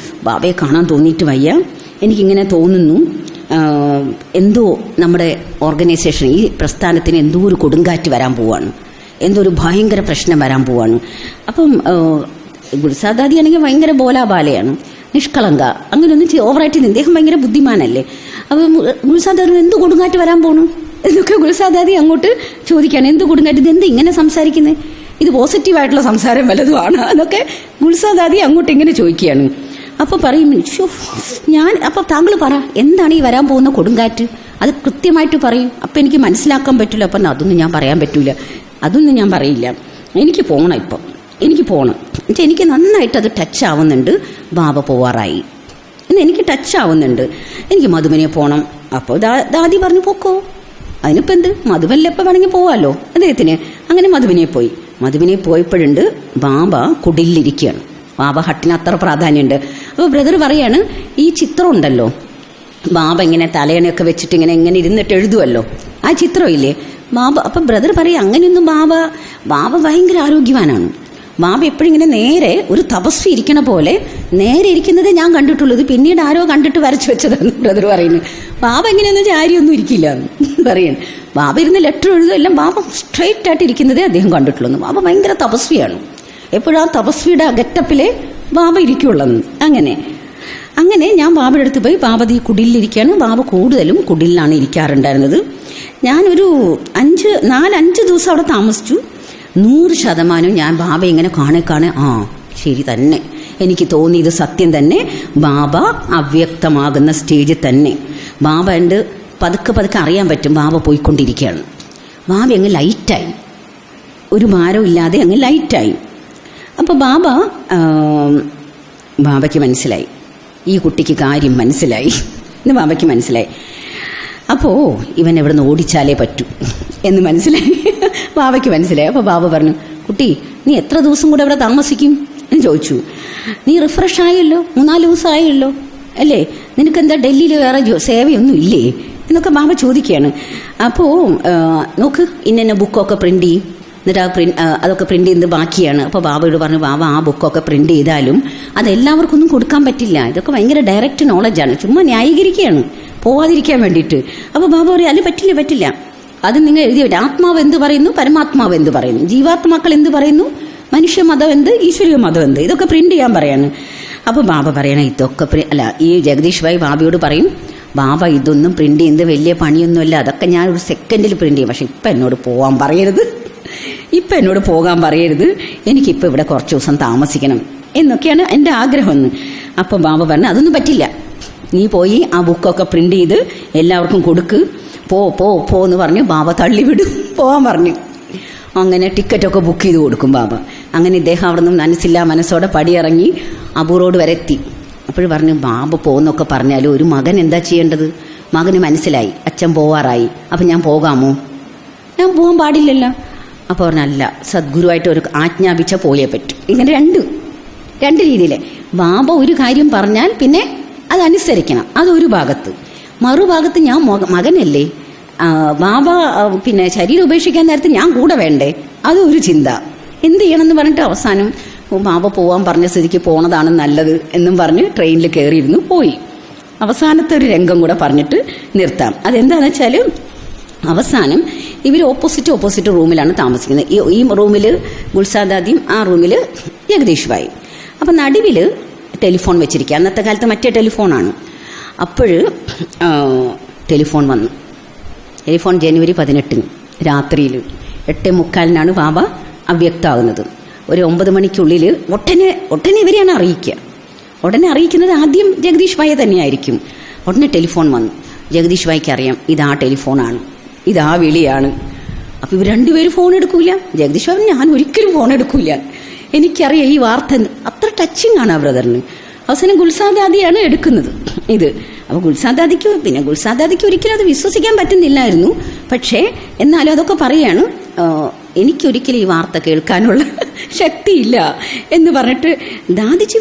ബാബയെ കാണാൻ തോന്നിയിട്ട് വയ്യ, എനിക്കിങ്ങനെ തോന്നുന്നു എന്തോ നമ്മുടെ ഓർഗനൈസേഷൻ ഈ പ്രസ്ഥാനത്തിന് എന്തോ ഒരു കൊടുങ്കാറ്റ് വരാൻ പോവാണ്, എന്തോ ഒരു ഭയങ്കര പ്രശ്നം വരാൻ പോവാണ്. അപ്പം ഗുൽസാർ ദാദി ആണെങ്കിൽ ഭയങ്കര ബോലാബാലയാണ്, നിഷ്കളങ്ക, അങ്ങനെയൊന്നും ഓവറായിട്ട് ഇദ്ദേഹം ഭയങ്കര ബുദ്ധിമാനല്ലേ. അപ്പം ഗുൽസാർ ദാദി എന്ത് കൊടുങ്കാറ്റ് വരാൻ പോകണം എന്നൊക്കെ ഗുൽസാർ ദാദി അങ്ങോട്ട് ചോദിക്കുകയാണ്, എന്ത് കൊടുങ്കാറ്റ്, ഇതെന്ത് ഇങ്ങനെ സംസാരിക്കുന്നത്, ഇത് പോസിറ്റീവായിട്ടുള്ള സംസാരം വല്ലതുമാണ് എന്നൊക്കെ ഗുൽസാർ ദാദി അങ്ങോട്ട് ഇങ്ങനെ ചോദിക്കുകയാണ്. അപ്പോൾ പറയും, അപ്പോൾ താങ്കൾ പറ, എന്താണ് ഈ വരാൻ പോകുന്ന കൊടുങ്കാറ്റ്, അത് കൃത്യമായിട്ട് പറയും, അപ്പം എനിക്ക് മനസ്സിലാക്കാൻ പറ്റില്ല. അപ്പം അതൊന്നും ഞാൻ പറയാൻ പറ്റൂല, അതൊന്നും ഞാൻ പറയില്ല, എനിക്ക് പോകണം, എനിക്ക് പോകണം. എന്നുവെച്ചാൽ എനിക്ക് നന്നായിട്ട് അത് ടച്ച് ആവുന്നുണ്ട്, ബാബ പോവാറായി എന്ന് എനിക്ക് ടച്ച് ആവുന്നുണ്ട്, എനിക്ക് മധുബനെ പോകണം. അപ്പോൾ ദാദി പറഞ്ഞു, പോക്കോ, അതിനിപ്പോൾ എന്ത്, മധുബനിൽ എപ്പോൾ വേണമെങ്കിൽ പോവാമല്ലോ അദ്ദേഹത്തിന്. അങ്ങനെ മധുബനെ പോയപ്പോഴുണ്ട് ബാബ കുടിലിരിക്കുകയാണ്. ബാബ ഹട്ടിന് അത്ര പ്രാധാന്യമുണ്ട്. അപ്പോൾ ബ്രദർ പറയാണ്, ഈ ചിത്രം ഉണ്ടല്ലോ, ബാബ ഇങ്ങനെ തലയണയൊക്കെ വെച്ചിട്ട് ഇങ്ങനെ ഇരുന്നിട്ട് എഴുതുമല്ലോ, ആ ചിത്രമില്ലേ ബാബ. അപ്പം ബ്രദർ പറയും, അങ്ങനെയൊന്നും ബാബ ഭയങ്കര ആരോഗ്യവാനാണ്, ബാബ എപ്പോഴും ഇങ്ങനെ നേരെ ഒരു തപസ്വി ഇരിക്കണ പോലെ നേരെ ഇരിക്കുന്നത് ഞാൻ കണ്ടിട്ടുള്ളൂ, ഇത് പിന്നീട് ആരോ കണ്ടിട്ട് വരച്ചു വെച്ചതാന്ന് ബ്രദർ പറയുന്നു. ബാബ എങ്ങനെയാണെന്ന് വെച്ചാൽ ആര്യമൊന്നും ഇരിക്കില്ല എന്ന് പറയണം. ബാബ ഇരുന്ന് ലെറ്റർ എഴുതും, എല്ലാം ബാബ സ്ട്രെയിറ്റ് ആയിട്ട് ഇരിക്കുന്നതേ അദ്ദേഹം കണ്ടിട്ടുള്ളൂ. ബാബ ഭയങ്കര തപസ്വിയാണ്, എപ്പോഴും ആ തപസ്വിയുടെ ഗെറ്റപ്പിലെ ബാബ ഇരിക്കുള്ളൂ. അങ്ങനെ ഞാൻ ബാബയുടെ അടുത്ത് പോയി, ബാബ ഈ കുടിലിരിക്കുകയാണ്. ബാബ കൂടുതലും കുടിലാണ് ഇരിക്കാറുണ്ടായിരുന്നത്. ഞാനൊരു 4-5 ദിവസം അവിടെ താമസിച്ചു. 100% ഞാൻ ബാബ ഇങ്ങനെ കാണെ ആ ശരി തന്നെ, എനിക്ക് തോന്നി ഇത് സത്യം തന്നെ, ബാബ അവ്യക്തമാകുന്ന സ്റ്റേജിൽ തന്നെ ബാബ ഉണ്ട്. പതുക്കെ അറിയാൻ പറ്റും ബാബ പോയിക്കൊണ്ടിരിക്കുകയാണ്. ബാബ അങ്ങ് ലൈറ്റായി, ഒരു ഭാരം ഇല്ലാതെ അങ്ങ് ലൈറ്റായി. അപ്പോൾ ബാബയ്ക്ക് മനസ്സിലായി, ഈ കുട്ടിക്ക് കാര്യം മനസ്സിലായി എന്ന് ബാബയ്ക്ക് മനസ്സിലായി. അപ്പോൾ ഇവൻ എവിടെ നിന്ന് ഓടിച്ചാലേ പറ്റൂ എന്ന് മനസ്സിലായി, ബാബയ്ക്ക് മനസ്സിലായി. അപ്പോൾ ബാബ പറഞ്ഞു, കുട്ടി നീ എത്ര ദിവസം കൂടെ ഇവിടെ താമസിക്കും എന്ന് ചോദിച്ചു. നീ റിഫ്രഷ് ആയല്ലോ, 3-4 ദിവസം ആയല്ലോ അല്ലേ, നിനക്കെന്താ ഡൽഹിയിൽ വേറെ സേവയൊന്നും ഇല്ലേ എന്നൊക്കെ ബാബ ചോദിക്കുകയാണ്. അപ്പോൾ നോക്ക്, ഇന്ന ബുക്കൊക്കെ പ്രിന്റ് ചെയ്യും, എന്നിട്ട് അതൊക്കെ പ്രിന്റ് ചെയ്യുന്നത് ബാക്കിയാണ്. അപ്പോൾ ബാബയോട് പറഞ്ഞു, ബാബ ആ ബുക്കൊക്കെ പ്രിന്റ് ചെയ്താലും അതെല്ലാവർക്കും ഒന്നും കൊടുക്കാൻ പറ്റില്ല, ഇതൊക്കെ ഭയങ്കര ഡയറക്റ്റ് നോളജാണ്, ചുമ്മാ ന്യായീകരിക്കുകയാണ് പോവാതിരിക്കാൻ വേണ്ടിയിട്ട്. അപ്പോൾ ബാബ പറയും, അത് പറ്റില്ല, അത് നിങ്ങൾ എഴുതിയ ആത്മാവ് എന്ത് പറയുന്നു, പരമാത്മാവ് എന്ത് പറയുന്നു, ജീവാത്മാക്കൾ എന്ത് പറയുന്നു, മനുഷ്യ മതം എന്ത്, ഈശ്വരീയ മതം എന്ത്, ഇതൊക്കെ പ്രിന്റ് ചെയ്യാൻ പറയാണ്. അപ്പോൾ ബാബ പറയണേ, ഇതൊക്കെ ഈ ജഗദീഷ് ഭായ് ബാബയോട് പറയും, ബാബ ഇതൊന്നും പ്രിന്റ് ചെയ്യുന്നത് വലിയ പണിയൊന്നുമല്ല, അതൊക്കെ ഞാൻ ഒരു സെക്കൻഡിൽ പ്രിന്റ് ചെയ്യും, പക്ഷെ ഇപ്പം എന്നോട് പോകാൻ പറയരുത്, എനിക്കിപ്പോൾ ഇവിടെ കുറച്ച് ദിവസം താമസിക്കണം എന്നൊക്കെയാണ് എൻ്റെ ആഗ്രഹം. അപ്പോൾ ബാബ പറഞ്ഞു, അതൊന്നും പറ്റില്ല, നീ പോയി ആ ബുക്കൊക്കെ പ്രിന്റ് ചെയ്ത് എല്ലാവർക്കും കൊടുക്ക്, പോ എന്ന് പറഞ്ഞു ബാബ തള്ളിവിടും, പോകാൻ പറഞ്ഞു. അങ്ങനെ ടിക്കറ്റൊക്കെ ബുക്ക് ചെയ്ത് കൊടുക്കും ബാബ. അങ്ങനെ ഇദ്ദേഹം അവിടെ നിന്ന് മനസ്സോടെ പടിയിറങ്ങി അബു റോഡ് വരെ എത്തി. അപ്പോൾ പറഞ്ഞു, ബാബ പോകുന്നൊക്കെ പറഞ്ഞാലും ഒരു മകൻ എന്താ ചെയ്യേണ്ടത്, മകന് മനസ്സിലായി അച്ഛൻ പോവാറായി, അപ്പം ഞാൻ പോകാമോ, ഞാൻ പോകാൻ പാടില്ലല്ലോ. അപ്പോൾ പറഞ്ഞല്ല, സദ്ഗുരുവായിട്ട് ഒരു ആജ്ഞാപിച്ച പോയേ പറ്റും. ഇങ്ങനെ രണ്ട് രീതിയിൽ ബാബ ഒരു കാര്യം പറഞ്ഞാൽ പിന്നെ അതനുസരിക്കണം, അതൊരു ഭാഗത്ത്. മറുഭാഗത്ത് ഞാൻ മകനല്ലേ, ബാബ പിന്നെ ശരീരം ഉപേക്ഷിക്കാൻ നേരത്ത് ഞാൻ കൂടെ വേണ്ടേ, അതൊരു ചിന്ത. എന്ത് ചെയ്യണമെന്ന് പറഞ്ഞിട്ട് അവസാനം ബാബ പോവാൻ പറഞ്ഞ സ്ഥിതിക്ക് പോണതാണ് നല്ലത് എന്നും പറഞ്ഞ് ട്രെയിനിൽ കയറിയിരുന്നു പോയി. അവസാനത്തെ ഒരു രംഗം കൂടെ പറഞ്ഞിട്ട് നിർത്താം. അതെന്താണെന്ന് വെച്ചാൽ, അവസാനം ഇവർ ഓപ്പോസിറ്റ് റൂമിലാണ് താമസിക്കുന്നത്. ഈ റൂമിൽ ഗുൽസാർ ദാദിയും ആ റൂമിൽ ജഗദീഷ് ഭായി. അപ്പം നടുവിൽ ടെലിഫോൺ വെച്ചിരിക്കുക. അന്നത്തെ കാലത്ത് മറ്റേ ടെലിഫോണാണ്. അപ്പോൾ ടെലിഫോൺ വന്നു. ടെലിഫോൺ ജനുവരി 18 രാത്രിയിൽ 8:45 ബാബ അവ്യക്തമാകുന്നത്. ഒരു 9 മണിക്കുള്ളിൽ ഒട്ടനെ ഇവരെയാണ് അറിയിക്കുക. ഉടനെ അറിയിക്കുന്നത് ആദ്യം ജഗദീഷ് ഭായി തന്നെയായിരിക്കും. ഉടനെ ടെലിഫോൺ വന്നു. ജഗദീഷ് ഭായിക്ക് അറിയാം ഇതാ ടെലിഫോണാണ്, ഇതാ വിളിയാണ്. അപ്പോൾ ഇവർ രണ്ടുപേരും ഫോൺ എടുക്കൂല. ജഗദീഷ് ഭായി ഞാൻ ഒരിക്കലും ഫോൺ എടുക്കൂല, എനിക്കറിയാം ഈ വാർത്ത. അത്ര ടച്ചിങ് ആണ് ആ ബ്രദറിന്. അവസാനം ഗുൽസാദാദിയാണ് എടുക്കുന്നത് ഇത്. അപ്പോൾ ഗുൽസാദാദിക്ക് ഒരിക്കലും അത് വിശ്വസിക്കാൻ പറ്റുന്നില്ലായിരുന്നു. പക്ഷേ എന്നാലും അതൊക്കെ പറയാണ്, എനിക്കൊരിക്കലും ഈ വാർത്ത കേൾക്കാനുള്ള ശക്തിയില്ല എന്ന് പറഞ്ഞിട്ട് ദാദിജി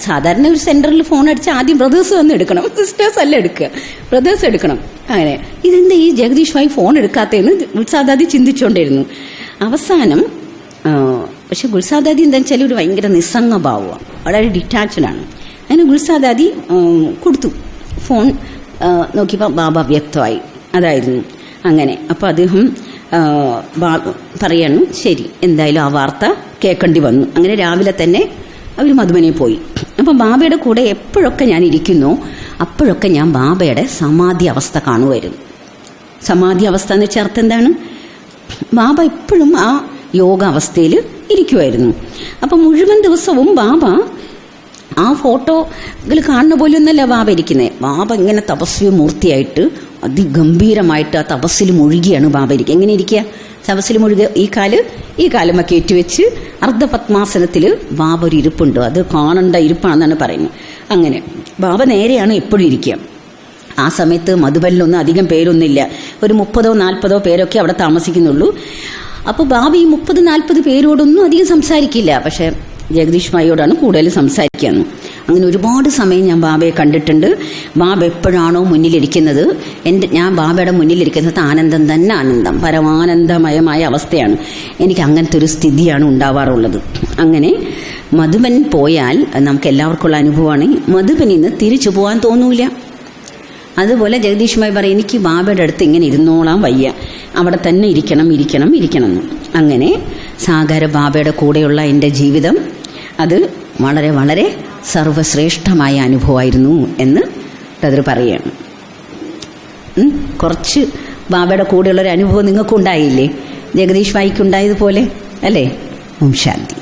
സാധാരണ ഒരു സെന്ററിൽ ഫോൺ അടിച്ചാൽ ആദ്യം ബ്രദേഴ്സ് വന്ന് എടുക്കണം, സിസ്റ്റേഴ്സ് അല്ല എടുക്കുക, ബ്രദേഴ്സ് എടുക്കണം. അങ്ങനെ ഇതെന്താ ഈ ജഗദീഷ് ഭായി ഫോൺ എടുക്കാത്തതെന്ന് ഗുൽസാദാദി ചിന്തിച്ചുകൊണ്ടിരുന്നു. അവസാനം പക്ഷെ ഗുൽസാദാദി എന്താ വെച്ചാൽ ഒരു ഭയങ്കര നിസ്സംഗഭാവമാണ്, വളരെ ഡിറ്റാച്ച്ഡാണ്. അങ്ങനെ ഗുൽസാദാദി കൊടുത്തു. ഫോൺ നോക്കിയപ്പോൾ ബാബ വ്യക്തമായി അതായിരുന്നു. അങ്ങനെ അപ്പോൾ അദ്ദേഹം പറയണു ശരി എന്തായാലും ആ വാർത്ത കേൾക്കേണ്ടി വന്നു. അങ്ങനെ രാവിലെ തന്നെ അവർ മധുബനെ പോയി. അപ്പം ബാബയുടെ കൂടെ എപ്പോഴൊക്കെ ഞാൻ ഇരിക്കുന്നു അപ്പോഴൊക്കെ ഞാൻ ബാബയുടെ സമാധി അവസ്ഥ കാണുമായിരുന്നു. സമാധി അവസ്ഥ എന്ന് വെച്ചാൽ അർത്ഥം എന്താണ്? ബാബ എപ്പോഴും ആ യോഗ അവസ്ഥയിൽ ഇരിക്കുമായിരുന്നു. അപ്പം മുഴുവൻ ദിവസവും ബാബ ആ ഫോട്ടോകൾ കാണുന്ന പോലെ ഒന്നല്ല ബാബ ഇരിക്കുന്നത്. ബാബ ഇങ്ങനെ തപസ്വി മൂർത്തിയായിട്ട് അതിഗംഭീരമായിട്ട് ആ തപസ്സിൽ മുഴുകിയാണ് ബാബ ഇരിക്കുക. എങ്ങനെ ഇരിക്കുക? തപസ്സിൽ മുഴുകുക. ഈ കാലമൊക്കെ ഏറ്റുവെച്ച് അർദ്ധപത്മാസനത്തിൽ ബാബ ഒരു ഇരിപ്പുണ്ട്. അത് കാണേണ്ട ഇരിപ്പാണെന്നാണ് പറയുന്നത്. അങ്ങനെ ബാബ നേരെയാണ് എപ്പോഴും ഇരിക്കുക. ആ സമയത്ത് മധുബനിലൊന്നും അധികം പേരൊന്നുമില്ല. ഒരു 30-40 പേരൊക്കെ അവിടെ താമസിക്കുന്നുള്ളൂ. അപ്പോൾ ബാബ ഈ 30-40 പേരോടൊന്നും അധികം സംസാരിക്കില്ല. പക്ഷെ ജഗദീഷ് ഭായിയോടാണ് കൂടുതൽ സംസാരിക്കുകയെന്ന്. അങ്ങനെ ഒരുപാട് സമയം ഞാൻ ബാബയെ കണ്ടിട്ടുണ്ട്. ബാബ എപ്പോഴാണോ മുന്നിലിരിക്കുന്നത്, ഞാൻ ബാബയുടെ മുന്നിലിരിക്കുന്നത് ആനന്ദം തന്നെ, ആനന്ദം, പരമാനന്ദമയമായ അവസ്ഥയാണ്. എനിക്ക് അങ്ങനത്തെ ഒരു സ്ഥിതിയാണ് ഉണ്ടാവാറുള്ളത്. അങ്ങനെ മധുബൻ പോയാൽ നമുക്ക് എല്ലാവർക്കുള്ള അനുഭവമാണ്. മധുബനിൽ നിന്ന് തിരിച്ചു പോകാൻ തോന്നൂല. അതുപോലെ ജഗദീഷ് ഭായി പറയും എനിക്ക് ബാബയുടെ അടുത്ത് ഇങ്ങനെ ഇരുന്നോളാൻ വയ്യ, അവിടെ തന്നെ ഇരിക്കണം എന്ന്. അങ്ങനെ സാഗര ബാബയുടെ കൂടെയുള്ള എൻ്റെ ജീവിതം അത് വളരെ വളരെ സർവശ്രേഷ്ഠമായ അനുഭവമായിരുന്നു എന്ന് ബ്രദർ പറയുകയാണ്. കുറച്ച് ബാബയുടെ കൂടെയുള്ളൊരു അനുഭവം നിങ്ങൾക്കുണ്ടായില്ലേ? ജഗദീഷ് ഭായിക്കുണ്ടായതുപോലെ അല്ലേ? ഓം ശാന്തി.